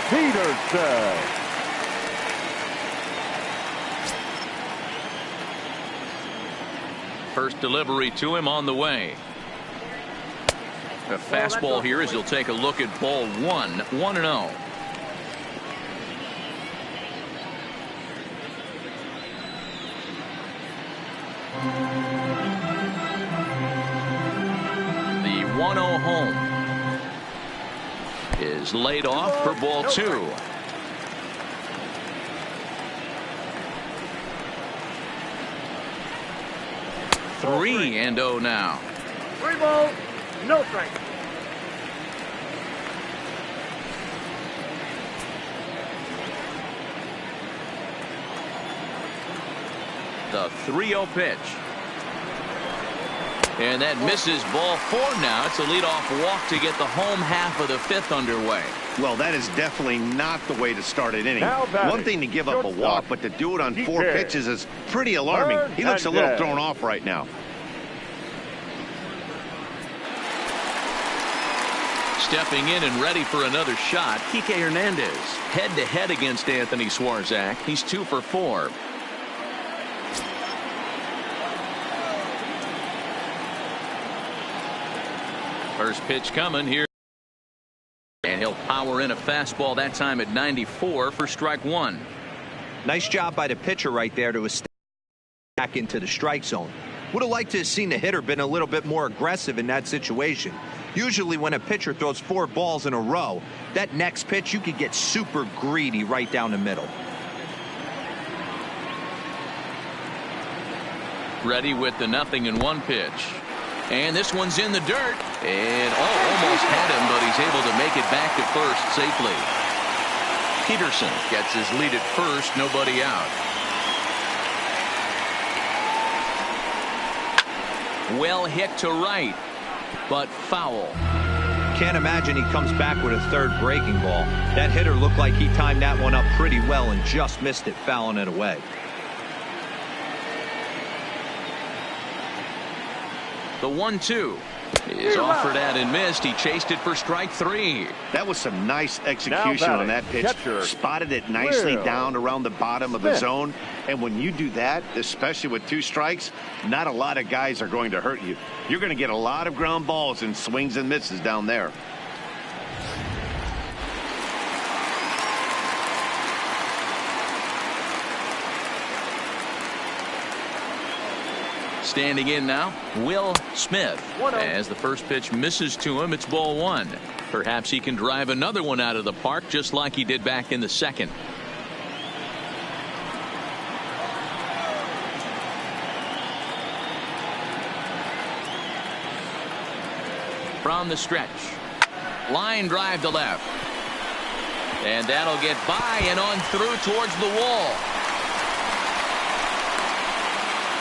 Peterson. First delivery to him on the way. A fastball here as he'll take a look at ball 1, 1-0. The 1-0 home is laid off for ball 2. 3-0 now. 3 balls, no strike. The 3-0 pitch. And that misses ball 4 now. It's a leadoff walk to get the home half of the 5th underway. Well, that is definitely not the way to start an inning. One thing to give up a walk, but to do it on 4 pitches is pretty alarming. He looks a little thrown off right now. Stepping in and ready for another shot, Kike Hernandez. Head-to-head against Anthony Swarzak. He's 2 for 4. First pitch coming here. And he'll power in a fastball that time at 94 for strike 1. Nice job by the pitcher right there to step back into the strike zone. Would have liked to have seen the hitter been a little bit more aggressive in that situation. Usually when a pitcher throws 4 balls in a row, that next pitch you could get super greedy right down the middle. Ready with the 0-1 pitch. And this one's in the dirt. And almost had him, but he's able to make it back to first safely. Peterson gets his lead at first, nobody out. Well hit to right, but foul. Can't imagine he comes back with a 3rd breaking ball. That hitter looked like he timed that one up pretty well and just missed it, fouling it away. The 1-2 is offered at and missed. He chased it for strike 3. That was some nice execution on that pitch. Spotted it nicely down around the bottom of the zone. And when you do that, especially with 2 strikes, not a lot of guys are going to hurt you. You're going to get a lot of ground balls and swings and misses down there. Standing in now, Will Smith. As the first pitch misses to him, it's ball 1. Perhaps he can drive another one out of the park just like he did back in the 2nd. From the stretch. Line drive to left. And that'll get by and on through towards the wall.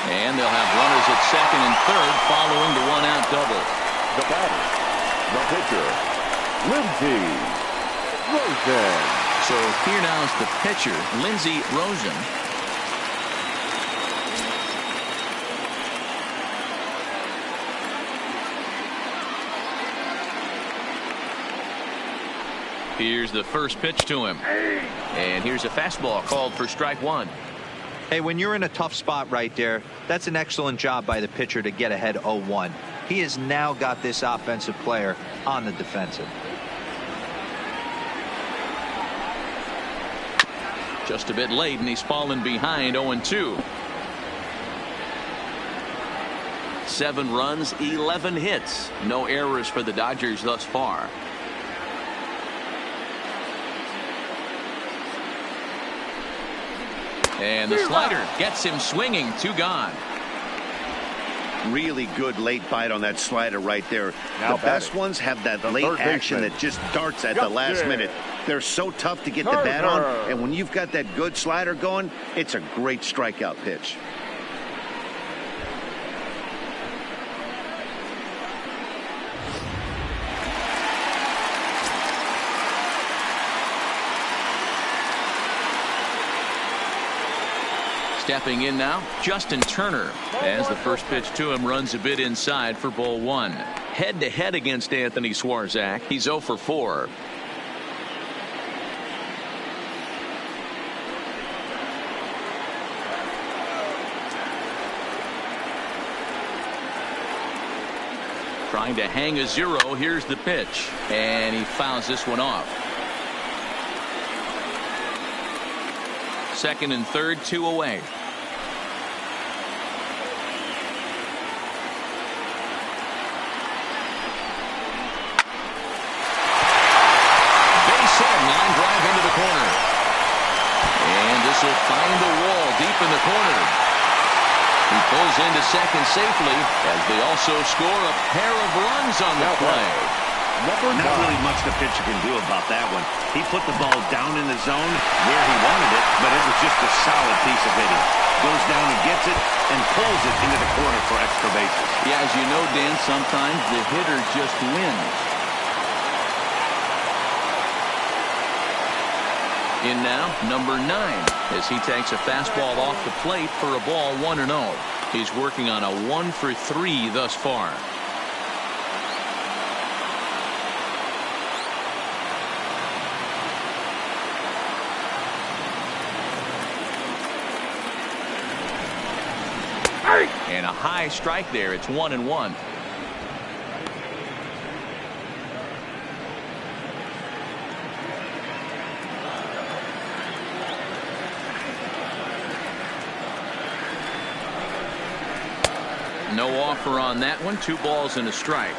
And they'll have runners at 2nd and 3rd following the 1-out double. The batter, the pitcher, Lindsey Rosen. So here now is the pitcher, Lindsey Rosen. Here's the first pitch to him. And here's a fastball called for strike one. Hey, when you're in a tough spot right there, that's an excellent job by the pitcher to get ahead 0-1. He has now got this offensive player on the defensive. Just a bit late, and he's fallen behind 0-2. 7 runs, 11 hits. No errors for the Dodgers thus far. And the slider gets him swinging. 2 gone. Really good late bite on that slider right there. The best ones have that late action that just darts at the last minute. They're so tough to get the bat on, and when you've got that good slider going, it's a great strikeout pitch. Stepping in now, Justin Turner, as the first pitch to him runs a bit inside for ball 1. Head-to-head against Anthony Swarzak. He's 0 for 4. Trying to hang a 0. Here's the pitch, and he fouls this one off. Second and third, 2 away. Base hit, line drive into the corner. And this will find the wall deep in the corner. He pulls into second safely as they also score a pair of runs on the play. Not really much the pitcher can do about that one. He put the ball down in the zone where he wanted it, but it was just a solid piece of hitting. Goes down and gets it and pulls it into the corner for extra bases. Yeah, as you know, Dan, sometimes the hitter just wins. In now, number 9, as he takes a fastball off the plate for a ball 1-0. He's working on a 1 for 3 thus far. And a high strike there. It's 1-1. No offer on that one. 2 balls and a strike.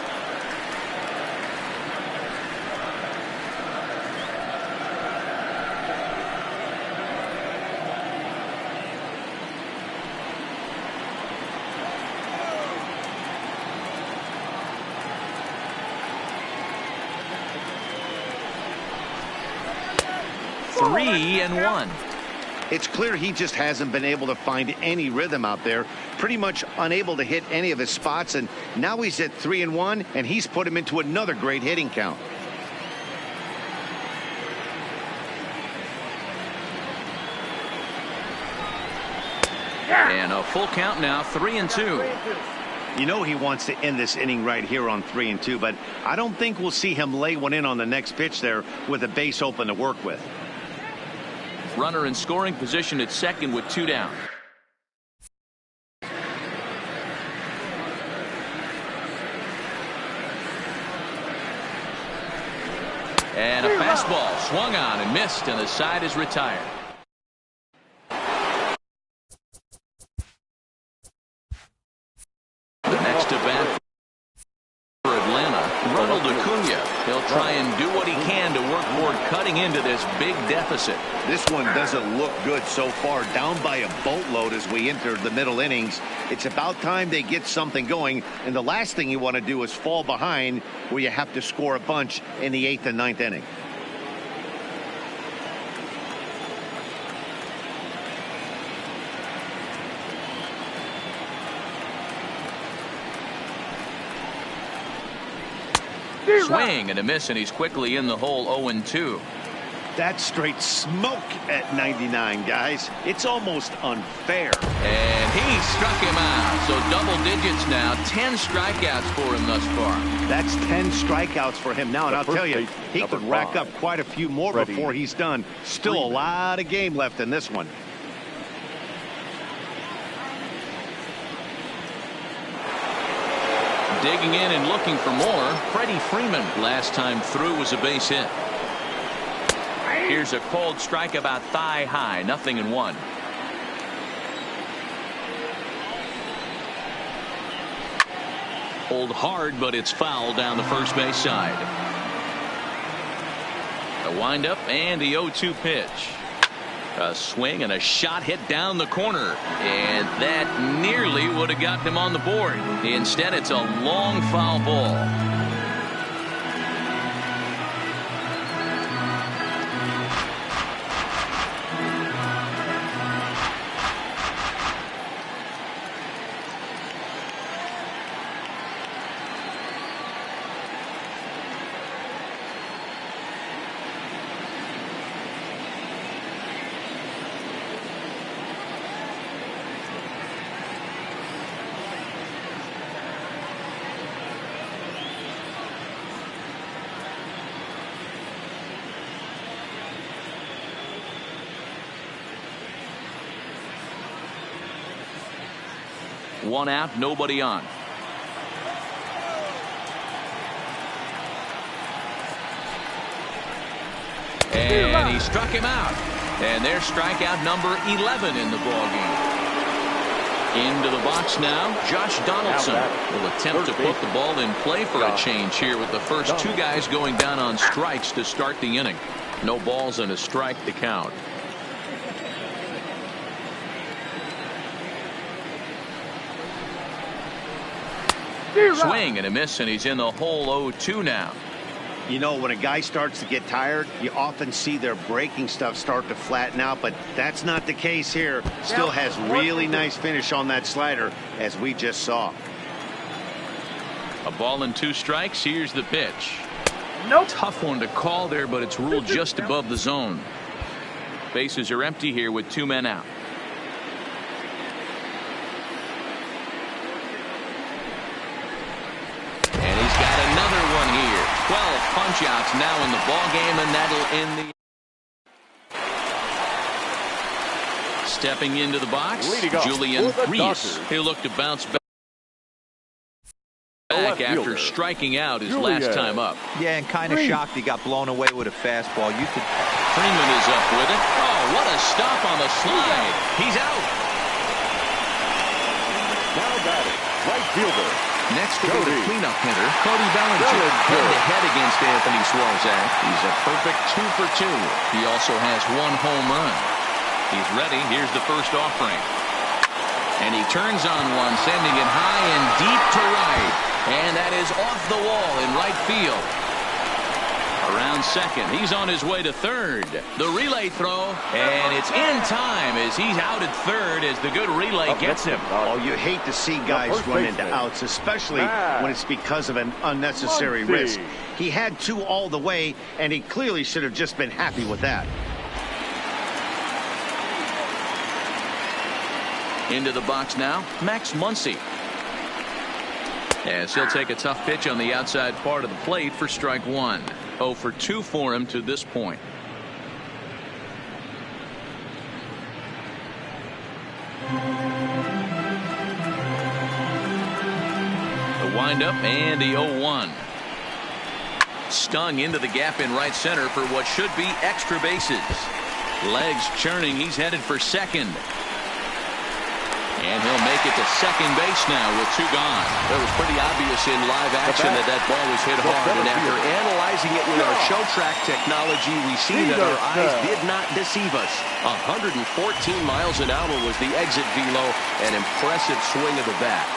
Three and 1. It's clear he just hasn't been able to find any rhythm out there. Pretty much unable to hit any of his spots, and now he's at 3-1, and he's put him into another great hitting count. And a full count now, 3-2. You know he wants to end this inning right here on 3-2, but I don't think we'll see him lay one in on the next pitch there with a base open to work with. Runner in scoring position at second with 2 down. And a fastball swung on and missed, and the side is retired. The next to bat for Atlanta, Ronald Acuna. He'll try and do what he can to work toward cutting into this big deficit. This one doesn't look good so far. Down by a boatload as we enter the middle innings. It's about time they get something going, and the last thing you want to do is fall behind where you have to score a bunch in the 8th and 9th inning. Swing and a miss, and he's quickly in the hole 0-2. That's straight smoke at 99, guys. It's almost unfair. And he struck him out. So double digits now. 10 strikeouts for him thus far. That's 10 strikeouts for him now. And I'll tell you, he could rack up quite a few more before he's done. Still a lot of game left in this one. Digging in and looking for more. Freddie Freeman last time through was a base hit. Here's a cold strike about thigh high. 0-1. Hold hard, but it's foul down the first base side. A windup and the 0-2 pitch. A swing and a shot hit down the corner. And that nearly would have gotten him on the board. Instead, it's a long foul ball. One out, nobody on. And he struck him out. And there's strikeout number 11 in the ballgame. Into the box now, Josh Donaldson will attempt to put the ball in play for a change here with the first two guys going down on strikes to start the inning. No balls and a strike to count. Swing and a miss, and he's in the hole 0-2 now. You know, when a guy starts to get tired, you often see their breaking stuff start to flatten out, but that's not the case here. Still has really nice finish on that slider, as we just saw. A ball and 2 strikes. Here's the pitch. Nope. Tough one to call there, but it's ruled just above the zone. Bases are empty here with 2 men out. And he's got another one here. 12 punch-outs now in the ballgame, and that'll end the... Stepping into the box, Julian Reese. He'll look to bounce back after striking out his last time up. Yeah, and kind of shocked he got blown away with a fastball. You could. Freeman is up with it. Oh, what a stop on the slide. He's out. Now batting, right fielder. Next to be the cleanup hitter, Cody Bellinger. Head-to-head against Anthony Swarzak. He's a perfect 2 for 2. He also has 1 home run. He's ready. Here's the first offering. And he turns on one, sending it high and deep to right. And that is off the wall in right field. Around second. He's on his way to third. The relay throw. And it's in time as he's out at third as the good relay gets him. Oh, you hate to see guys run into outs, especially when it's because of an unnecessary risk. He had 2 all the way, and he clearly should have just been happy with that. Into the box now, Max Muncy. As he'll take a tough pitch on the outside part of the plate for strike 1. 0 for 2 for him to this point. The windup and the 0-1. Stung into the gap in right center for what should be extra bases. Legs churning. He's headed for second. And he'll make it to second base now with 2 gone. It was pretty obvious in live action that ball was hit hard. And after analyzing it with our show track technology, we see that our eyes did not deceive us. 114 miles an hour was the exit velo. An impressive swing of the bat.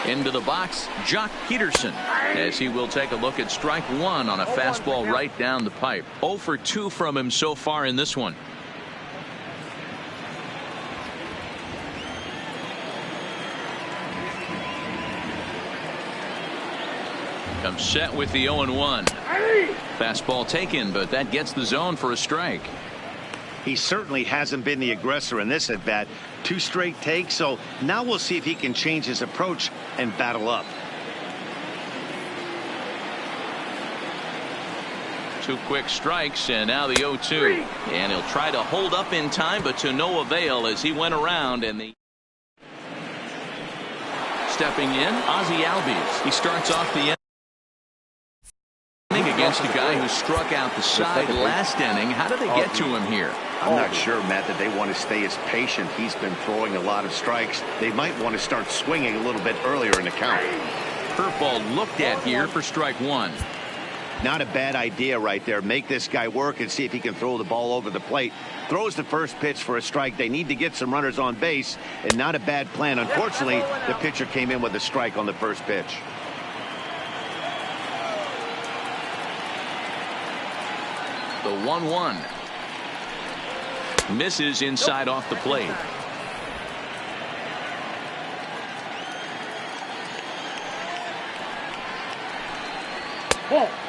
Into the box, Jock Peterson, as he will take a look at strike 1 on a fastball right down the pipe. 0 for 2 from him so far in this one. Comes set with the 0-1. Fastball taken, but that gets the zone for a strike. He certainly hasn't been the aggressor in this at bat. 2 straight takes, so now we'll see if he can change his approach and battle up. 2 quick strikes, and now the 0-2. And he'll try to hold up in time, but to no avail as he went around. And the stepping in, Ozzie Albies. He starts off the inning against a guy who struck out the side last inning. How did they get to him here? I'm not sure, Matt, that they want to stay as patient. He's been throwing a lot of strikes. They might want to start swinging a little bit earlier in the count. Curveball looked at here for strike 1. Not a bad idea right there. Make this guy work and see if he can throw the ball over the plate. Throws the first pitch for a strike. They need to get some runners on base, and not a bad plan. Unfortunately, the pitcher came in with a strike on the first pitch. The 1-1. Misses inside off the plate.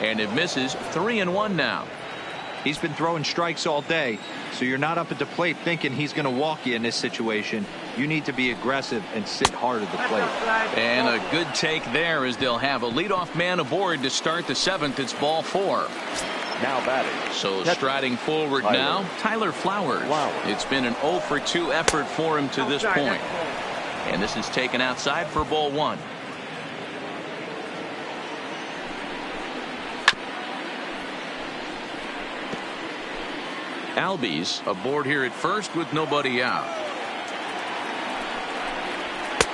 And it misses. 3-1 now. He's been throwing strikes all day, so you're not up at the plate thinking he's going to walk you in this situation. You need to be aggressive and sit hard at the plate. And a good take there as they'll have a leadoff man aboard to start the 7th. It's ball 4. Now batting. So striding forward now, Tyler Flowers. It's been an 0-for-2 effort for him to this point. And this is taken outside for ball 1. Albies aboard here at first with nobody out.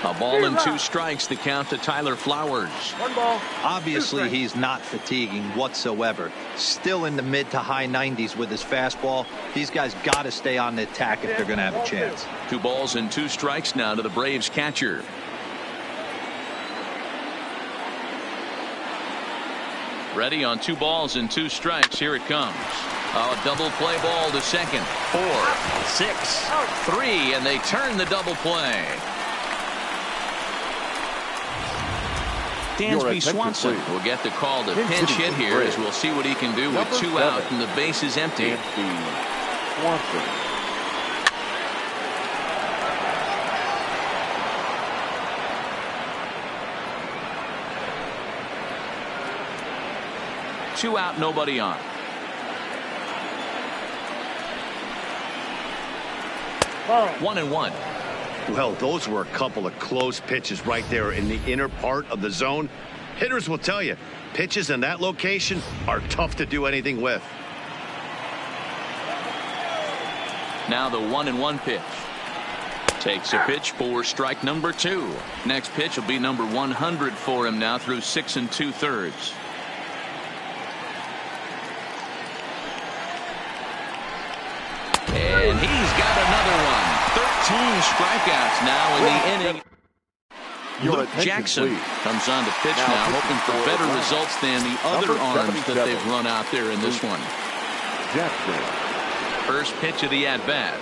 A ball and 2 strikes, the count to Tyler Flowers. 1 ball. Obviously, he's not fatiguing whatsoever. Still in the mid to high 90s with his fastball. These guys got to stay on the attack if they're going to have a chance. 2 balls and 2 strikes now to the Braves catcher. Ready on 2 balls and 2 strikes. Here it comes. A double play ball to second. 4, 6, 3, and they turn the double play. Dansby Swanson will get the call to pinch hit here as we'll see what he can do with 2 out and the base is empty. Swanson. Two out, nobody on. Ball. 1-1. Well, those were a couple of close pitches right there in the inner part of the zone. Hitters will tell you, pitches in that location are tough to do anything with. Now the 1-1 pitch. Takes a pitch for strike number 2. Next pitch will be number 100 for him now through 6 2/3. And he's got another one. 13 strikeouts now in the inning. Luke Jackson comes on to pitch now, hoping for better results than the other arms that they've run out there in this one. Jackson. First pitch of the at-bat.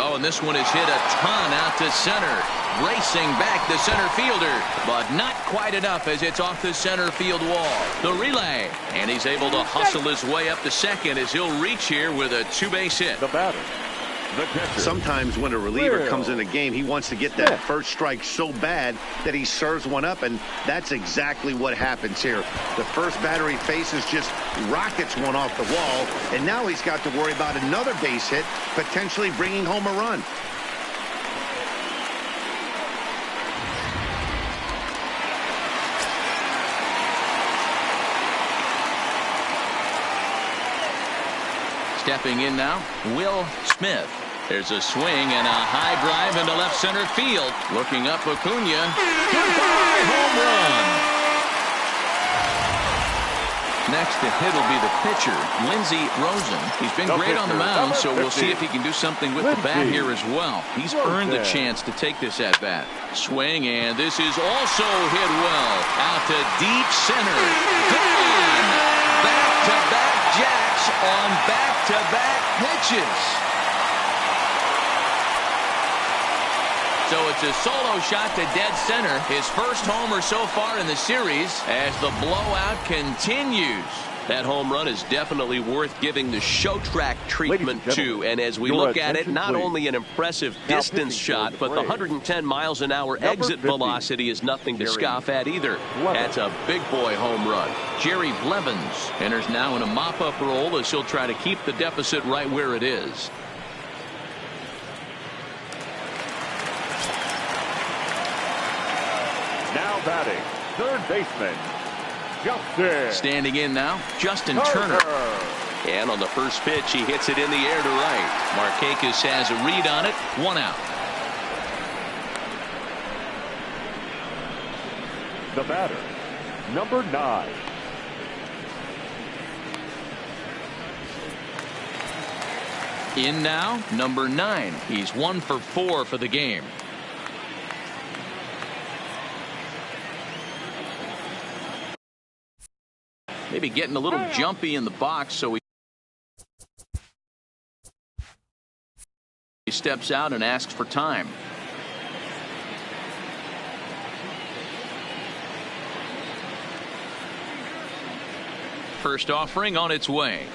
Oh, and this one is hit a ton out to center. Racing back the center fielder, but not quite enough as it's off the center field wall. The relay, and he's able to hustle his way up to second as he'll reach here with a 2-base hit. The batter. The catcher. Sometimes when a reliever comes in the game, he wants to get that first strike so bad that he serves one up, and that's exactly what happens here. The first batter he faces just rockets one off the wall, and now he's got to worry about another base hit, potentially bringing home a run. Stepping in now, Will Smith. There's a swing and a high drive into left center field. Looking up, Acuna. Goodbye, home run. Next to hit will be the pitcher, Lindsey Rosen. He's been great on the mound, so we'll see if he can do something with the bat here as well. He's earned the chance to take this at bat. Swing, and this is also hit well. Out to deep center. Gone. Back-to-back jacks on back-to-back pitches. So it's a solo shot to dead center. His first homer so far in the series as the blowout continues. That home run is definitely worth giving the show track treatment to. And as we look at it, not only an impressive distance shot, but the 110 miles an hour exit velocity is nothing to scoff at either. That's a big boy home run. Jerry Blevins enters now in a mop-up role as he'll try to keep the deficit right where it is. Now batting, third baseman, Justin. Standing in now, Justin Turner. And on the first pitch, he hits it in the air to right. Markakis has a read on it. 1 out. The batter, number 9. In now, number 9. He's 1 for 4 for the game. Maybe getting a little jumpy in the box, so he steps out and asks for time. First offering on its way.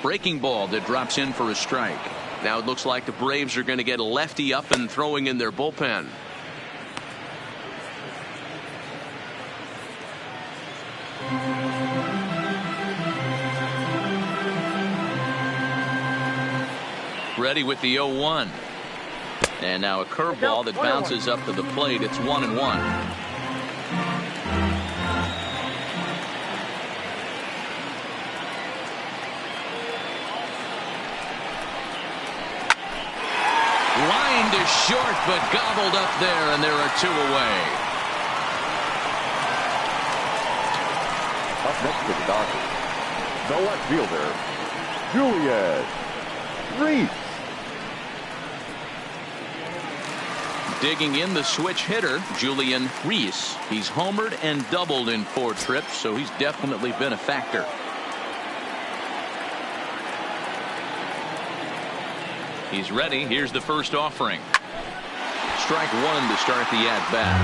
Breaking ball that drops in for a strike. Now it looks like the Braves are going to get a lefty up and throwing in their bullpen. Ready with the 0-1. And now a curveball that bounces up to the plate. It's 1-1. Line to short, but gobbled up there, and there are 2 away. Up next to the Dodgers, the left fielder, Julian Reese. Digging in the switch hitter, Julian Reese. He's homered and doubled in 4 trips, so he's definitely been a factor. He's ready. Here's the first offering. Strike 1 to start the at-bat.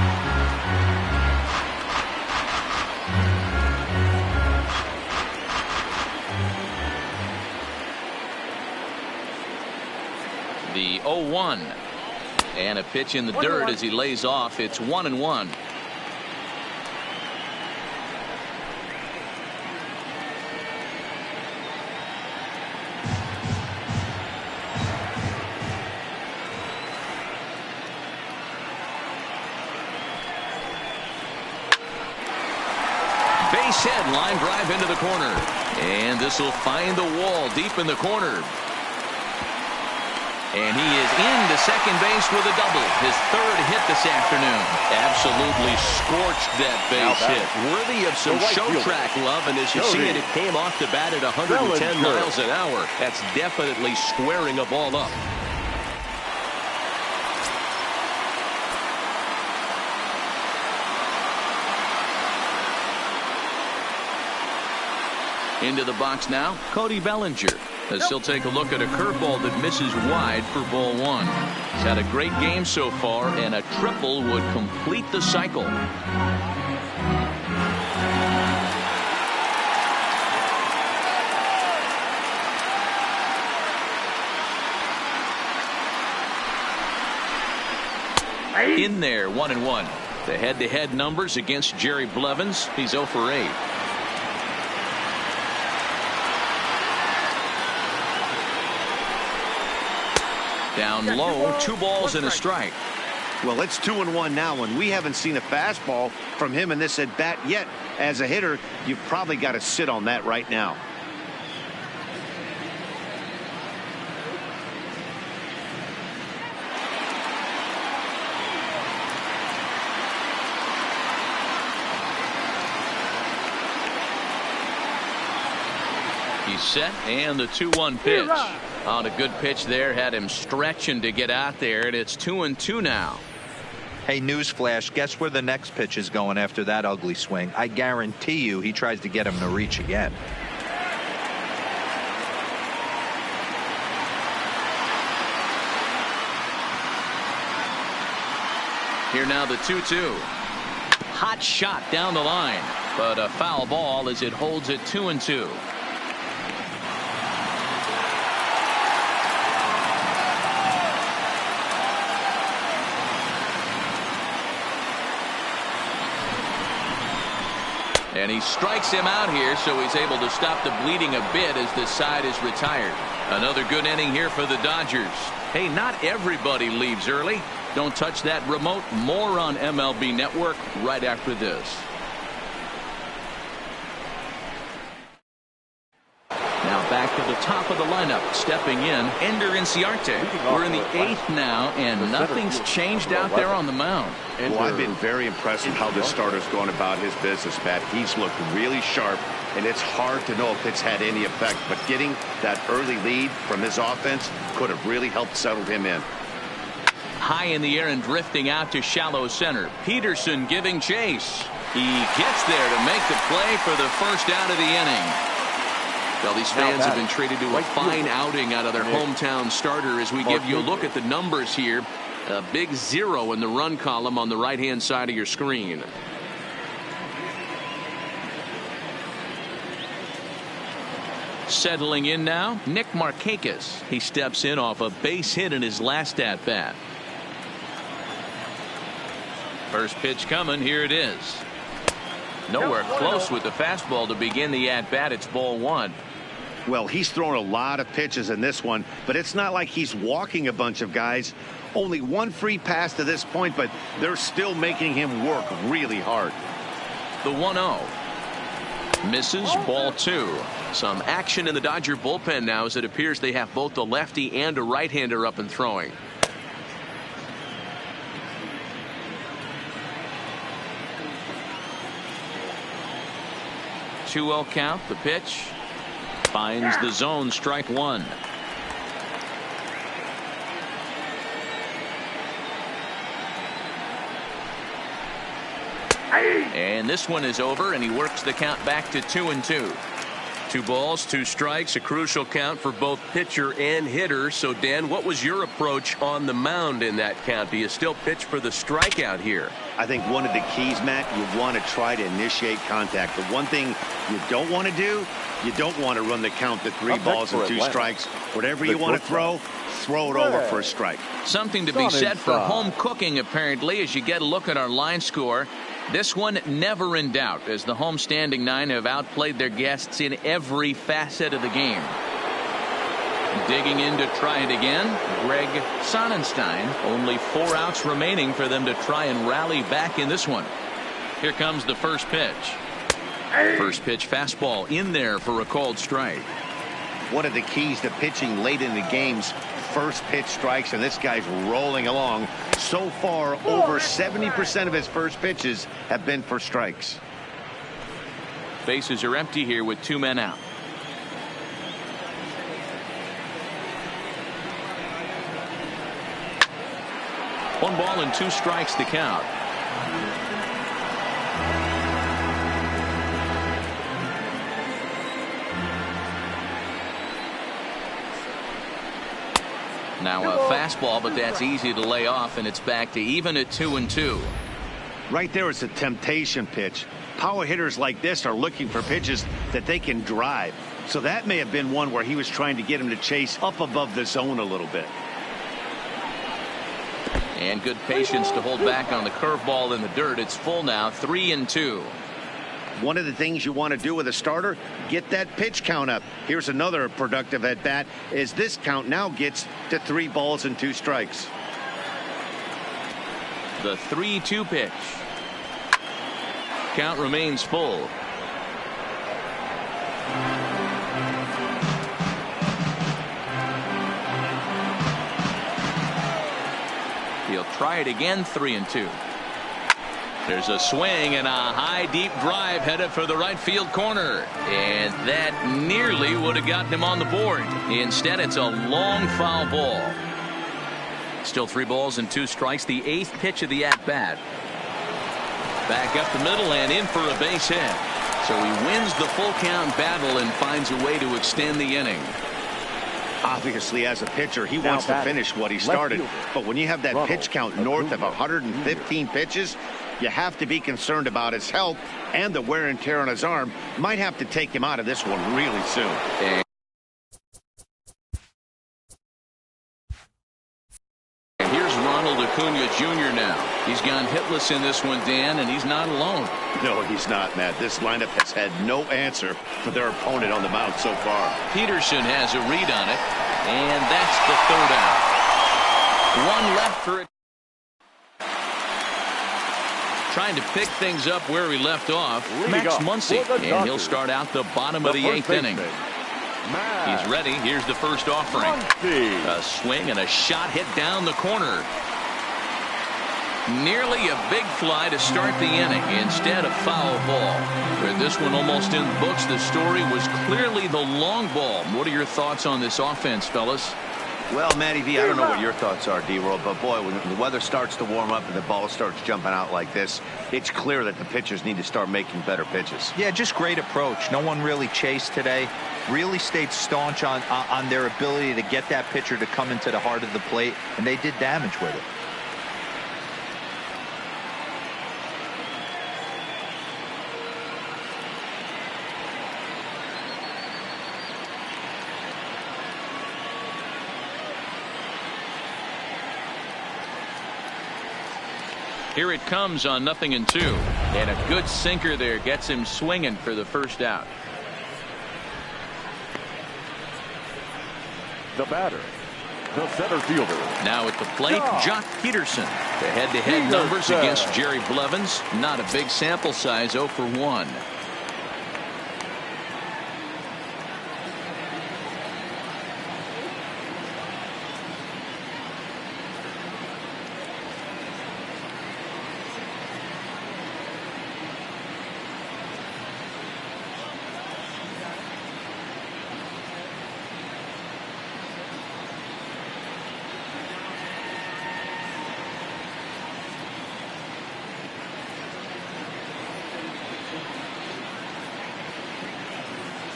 The 0-1. And a pitch in the dirt as he lays off. It's 1-1. Base hit, line drive into the corner. And this will find the wall deep in the corner. And he is into second base with a double. His 3rd hit this afternoon. Absolutely scorched that base hit. Worthy of some show track love. And as you see it, it came off the bat at 110 miles an hour. That's definitely squaring a ball up. Into the box now, Cody Bellinger. As he'll take a look at a curveball that misses wide for ball 1. He's had a great game so far, and a triple would complete the cycle. In there, 1-1. The head-to-head numbers against Jerry Blevins. He's 0 for 8. Down low, 2 balls and a strike. Well, it's 2-1 now, and we haven't seen a fastball from him in this at bat yet. As a hitter, you've probably got to sit on that right now. He's set, and the 2-1 pitch. On a good pitch there, had him stretching to get out there, and it's 2-2 now. Hey, newsflash, guess where the next pitch is going after that ugly swing? I guarantee you he tries to get him to reach again. Here now the 2-2. Hot shot down the line, but a foul ball as it holds it 2-2. And he strikes him out here, so he's able to stop the bleeding a bit as this side is retired. Another good inning here for the Dodgers. Hey, not everybody leaves early. Don't touch that remote. More on MLB Network right after this. Now back to the top of the lineup. Stepping in, Ender Inciarte. We're in the 8th now, and nothing's changed out there on the mound. Well, I've been very impressed with how this starter's going about his business, Matt. He's looked really sharp, and it's hard to know if it's had any effect. But getting that early lead from his offense could have really helped settle him in. High in the air and drifting out to shallow center. Peterson giving chase. He gets there to make the play for the first out of the inning. Well, these fans have been treated to a fine outing out of their hometown starter as we give you a look at the numbers here. A big 0 in the run column on the right-hand side of your screen. Settling in now, Nick Markakis. He steps in off a base hit in his last at-bat. First pitch coming. Here it is. Nowhere close with the fastball to begin the at-bat. It's ball 1. Well, he's thrown a lot of pitches in this one, but it's not like he's walking a bunch of guys. Only one free pass to this point, but they're still making him work really hard. The 1-0. Misses, ball 2. Some action in the Dodger bullpen now as it appears they have both a lefty and a right-hander up and throwing. 2-0 count. The pitch finds the zone. Strike 1. And this one is over, and he works the count back to 2-2. 2 balls, 2 strikes, a crucial count for both pitcher and hitter. So, Dan, what was your approach on the mound in that count? Do you still pitch for the strikeout here? I think one of the keys, Matt, you want to try to initiate contact. The one thing you don't want to do, you don't want to run the count to 3 balls and 2 strikes. Whatever you want to throw it over for a strike. Something to be said for home cooking, apparently, as you get a look at our line score. This one never in doubt, as the home standing 9 have outplayed their guests in every facet of the game. Digging in to try it again, Greg Sonnenstein. Only 4 outs remaining for them to try and rally back in this one. Here comes the first pitch. First pitch fastball in there for a called strike. One of the keys to pitching late in the game's first pitch strikes, and this guy's rolling along. So far, over 70% of his first pitches have been for strikes. Bases are empty here with 2 men out. One ball and 2 strikes to count. Now a fastball, but that's easy to lay off, and it's back to even at 2-2. Right there is a temptation pitch. Power hitters like this are looking for pitches that they can drive. So that may have been one where he was trying to get him to chase up above the zone a little bit. And good patience to hold back on the curveball in the dirt. It's full now, 3-2. One of the things you want to do with a starter, get that pitch count up. Here's another productive at bat as this count now gets to 3 balls and 2 strikes. The 3-2 pitch. Count remains full. He'll try it again, 3-2. There's a swing and a high deep drive headed for the right field corner, and that nearly would have gotten him on the board. Instead, it's a long foul ball. Still 3 balls and 2 strikes. The 8th pitch of the at bat. Back up the middle and in for a base hit. So he wins the full count battle and finds a way to extend the inning. Obviously, as a pitcher, he wants to finish what he started. But when you have that pitch count north of 115 pitches, you have to be concerned about his health, and the wear and tear on his arm might have to take him out of this one really soon. And here's Ronald Acuna Jr. now. He's gone hitless in this one, Dan, and he's not alone. No, he's not, Matt. This lineup has had no answer for their opponent on the mound so far. Peterson has a read on it, and that's the third out. One left for it. Trying to pick things up where he left off, Max Muncy, and he'll start out the bottom of the eighth inning. He's ready. Here's the first offering. A swing and a shot hit down the corner. Nearly a big fly to start the inning. Instead, a foul ball. With this one almost in the books, the story was clearly the long ball. What are your thoughts on this offense, fellas? Well, MLBThe, I don't know what your thoughts are, D-Roll, but boy, when the weather starts to warm up and the ball starts jumping out like this, it's clear that the pitchers need to start making better pitches. Yeah, just great approach. No one really chased today. Really stayed staunch on their ability to get that pitcher to come into the heart of the plate, and they did damage with it. Here it comes on 0-2. And a good sinker there gets him swinging for the first out. The batter, the center fielder. Now at the plate, Jock Peterson. The head-to-head numbers against Jerry Blevins. Not a big sample size, 0 for 1.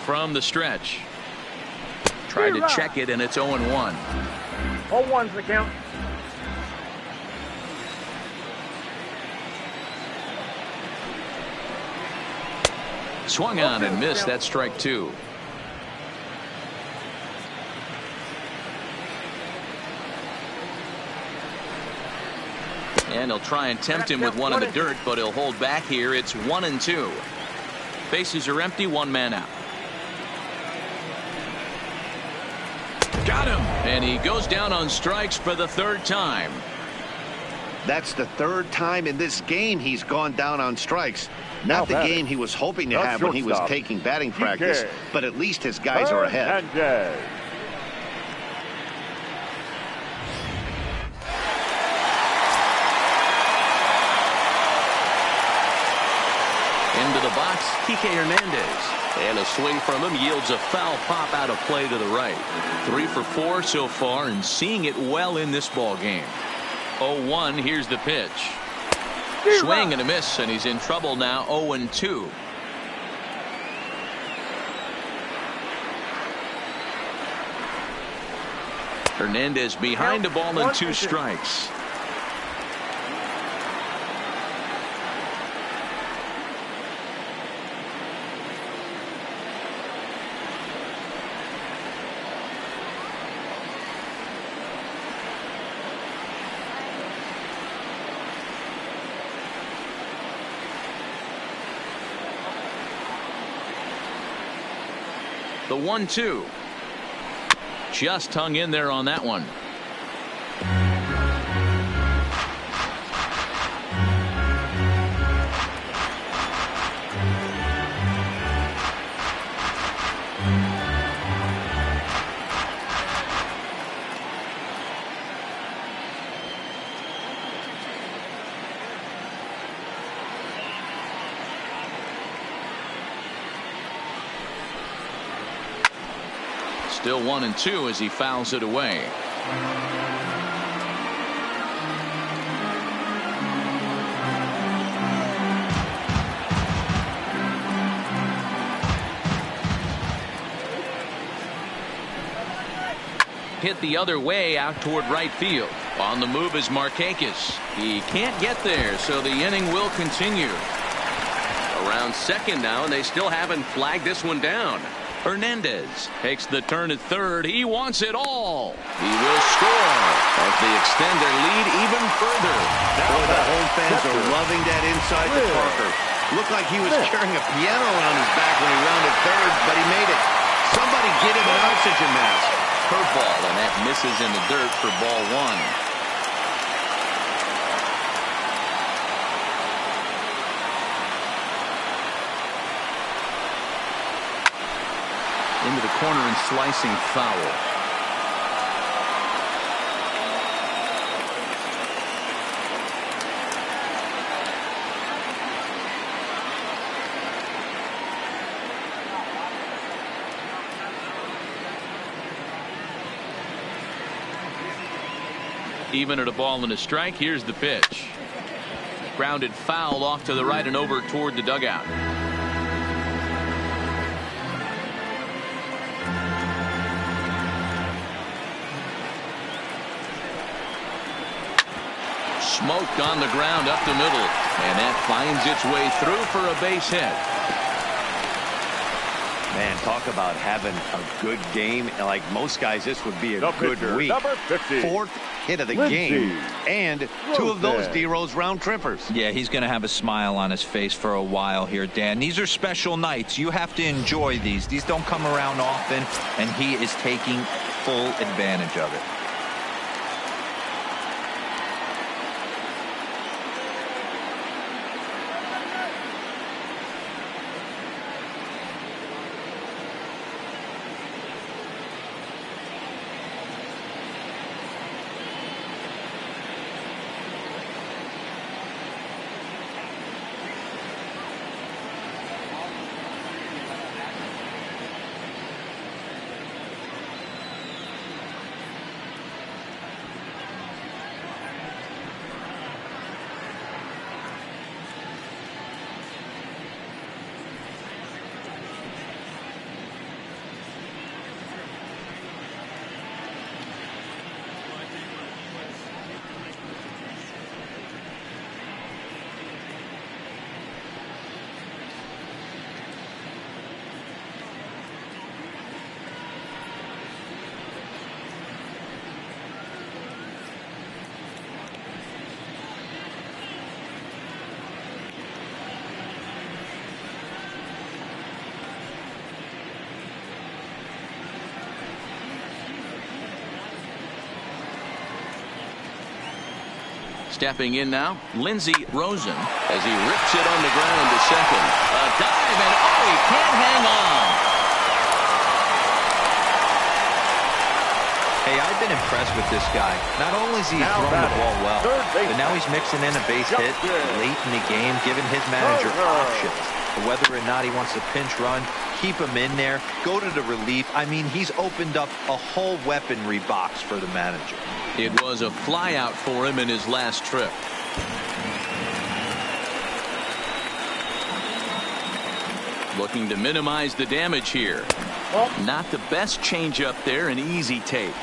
From the stretch. Tried to check it, and it's 0-1. 0-1's the count. Swung on and missed. That's strike 2. And he'll try and tempt him with one in the dirt, but he'll hold back here. It's 1-2. Bases are empty, one man out. Got him, and he goes down on strikes for the third time. That's the third time in this game he's gone down on strikes. Not the game he was hoping to have when he was taking batting practice, but at least his guys are ahead. Into the box, Kike Hernandez. And a swing from him yields a foul pop out of play to the right. 3 for 4 so far, and seeing it well in this ball game. 0-1, here's the pitch. Swing and a miss, and he's in trouble now. 0-2. Hernandez behind the ball and 2 strikes. The 1-2. Just hung in there on that one. Still 1-2 as he fouls it away. hit the other way out toward right field. On the move is Markakis. He can't get there, so the inning will continue. Around second now, and they still haven't flagged this one down. Hernandez takes the turn at third. He wants it all. He will score as they extend their lead even further. Boy, the home fans are loving that inside to Parker. Looked like he was carrying a piano around his back when he rounded third, but he made it. Somebody get him an oxygen mask. Curveball, and that misses in the dirt for ball one. Into the corner and slicing foul. Even at a ball and a strike. Here's the pitch. Grounded foul off to the right and over toward the dugout. Smoked on the ground up the middle, and that finds its way through for a base hit. Man, talk about having a good game. Like most guys, this would be a good week. Fourth hit of the game, and two of those D-Rose round trippers. Yeah, he's going to have a smile on his face for a while here, Dan. These are special nights. You have to enjoy these. These don't come around often, and he is taking full advantage of it. Stepping in now, Lindsey Rosen as he rips it on the ground to second. A dive, and oh, he can't hang on. Hey, I've been impressed with this guy. Not only is he throwing the ball well, but now he's mixing in a base hit late in the game, giving his manager options. Whether or not he wants to pinch run, keep him in there, go to the relief. I mean, he's opened up a whole weaponry box for the manager. It was a flyout for him in his last trip. Looking to minimize the damage here. Not the best changeup there, an easy take.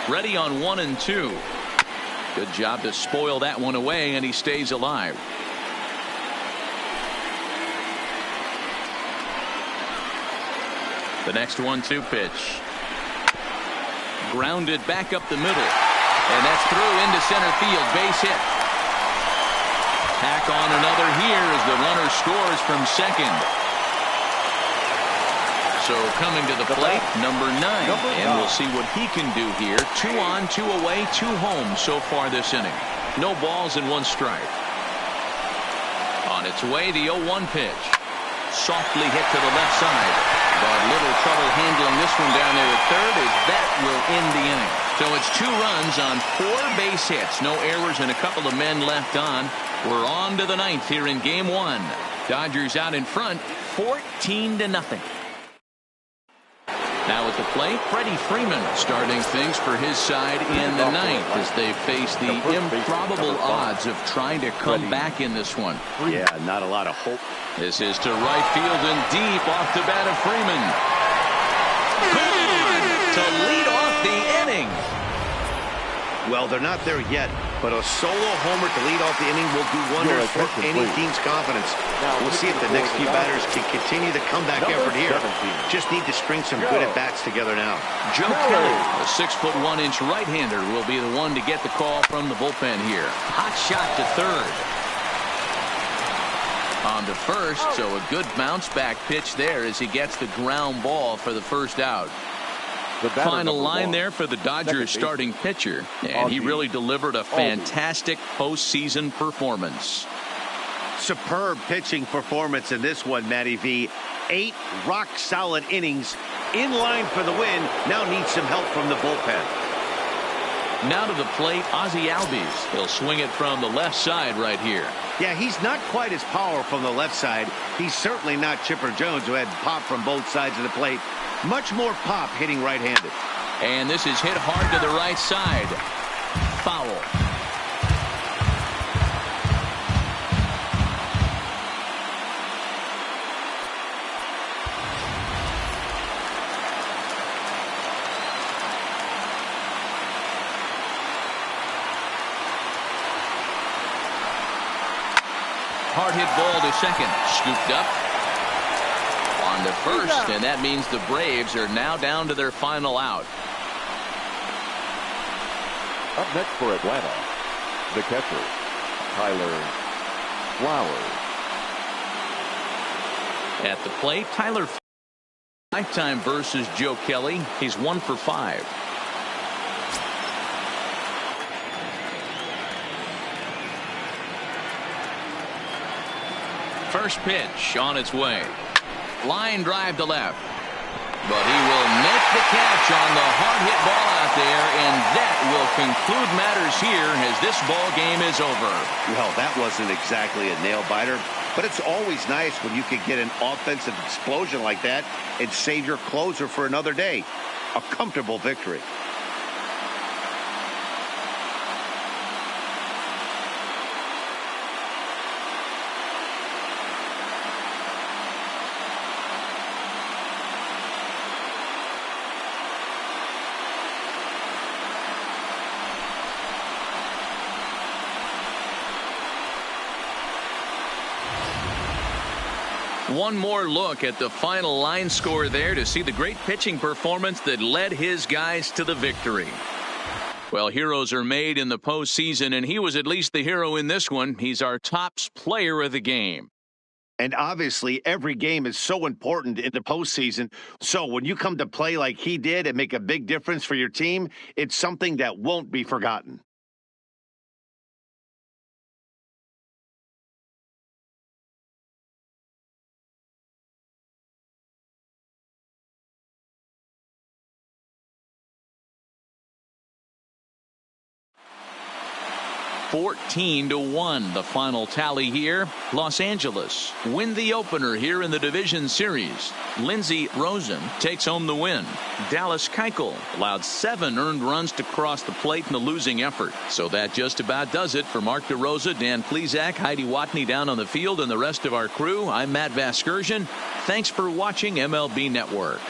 Ready on 1 and 2. Good job to spoil that one away, and he stays alive. The next 1-2 pitch. Grounded back up the middle. And that's through into center field. Base hit. Tack on another here as the runner scores from second. So coming to the plate, number 9. And we'll see what he can do here. 2 on, 2 away, 2 home so far this inning. No balls and 1 strike. On its way, the 0-1 pitch. Softly hit to the left side. But little trouble handling this one down there at third as that will end the inning. So it's 2 runs on 4 base hits. No errors and a couple of men left on. We're on to the 9th here in game 1. Dodgers out in front 14-0. Now at the plate, Freddie Freeman starting things for his side in the ninth as they face the improbable odds of trying to come back in this one. Yeah, not a lot of hope. This is to right field and deep off the bat of Freeman. Gone to lead off the inning. Well, they're not there yet, but a solo homer to lead off the inning will do wonders for any team's confidence. We'll see if the next few batters can continue the comeback effort here. Just need to string some good at-bats together now. Joe Kelly, a 6'1" right-hander, will be the one to get the call from the bullpen here. Hot shot to third. On to first, so a good bounce-back pitch there as he gets the ground ball for the first out. Final line there for the Dodgers starting pitcher, and he really delivered a fantastic postseason performance. Superb pitching performance in this one, Matty V. 8 rock-solid innings, in line for the win. Now needs some help from the bullpen. Now to the plate, Ozzie Albies. He'll swing it from the left side right here. Yeah, he's not quite as powerful from the left side. He's certainly not Chipper Jones, who had pop from both sides of the plate. Much more pop hitting right-handed. And this is hit hard to the right side. Foul. Hard hit ball to second. Scooped up. On to first, and that means the Braves are now down to their final out. Up next for Atlanta, the catcher, Tyler Flowers. At the plate, Tyler lifetime versus Joe Kelly. He's 1 for 5. First pitch on its way. Line drive to left. But he will make the catch on the hard hit ball out there, and that will conclude matters here as this ball game is over. Well, that wasn't exactly a nail biter, but it's always nice when you can get an offensive explosion like that and save your closer for another day. A comfortable victory. One more look at the final line score there to see the great pitching performance that led his guys to the victory. Well, heroes are made in the postseason, and he was at least the hero in this one. He's our top player of the game. And obviously, every game is so important in the postseason. So when you come to play like he did and make a big difference for your team, it's something that won't be forgotten. $14-1, the final tally here. Los Angeles win the opener here in the division series. Lindsey Rosen takes home the win. Dallas Keuchel allowed 7 earned runs to cross the plate in the losing effort. So that just about does it for Mark DeRosa, Dan Plesac, Heidi Watney down on the field, and the rest of our crew. I'm Matt Vasgersian. Thanks for watching MLB Network.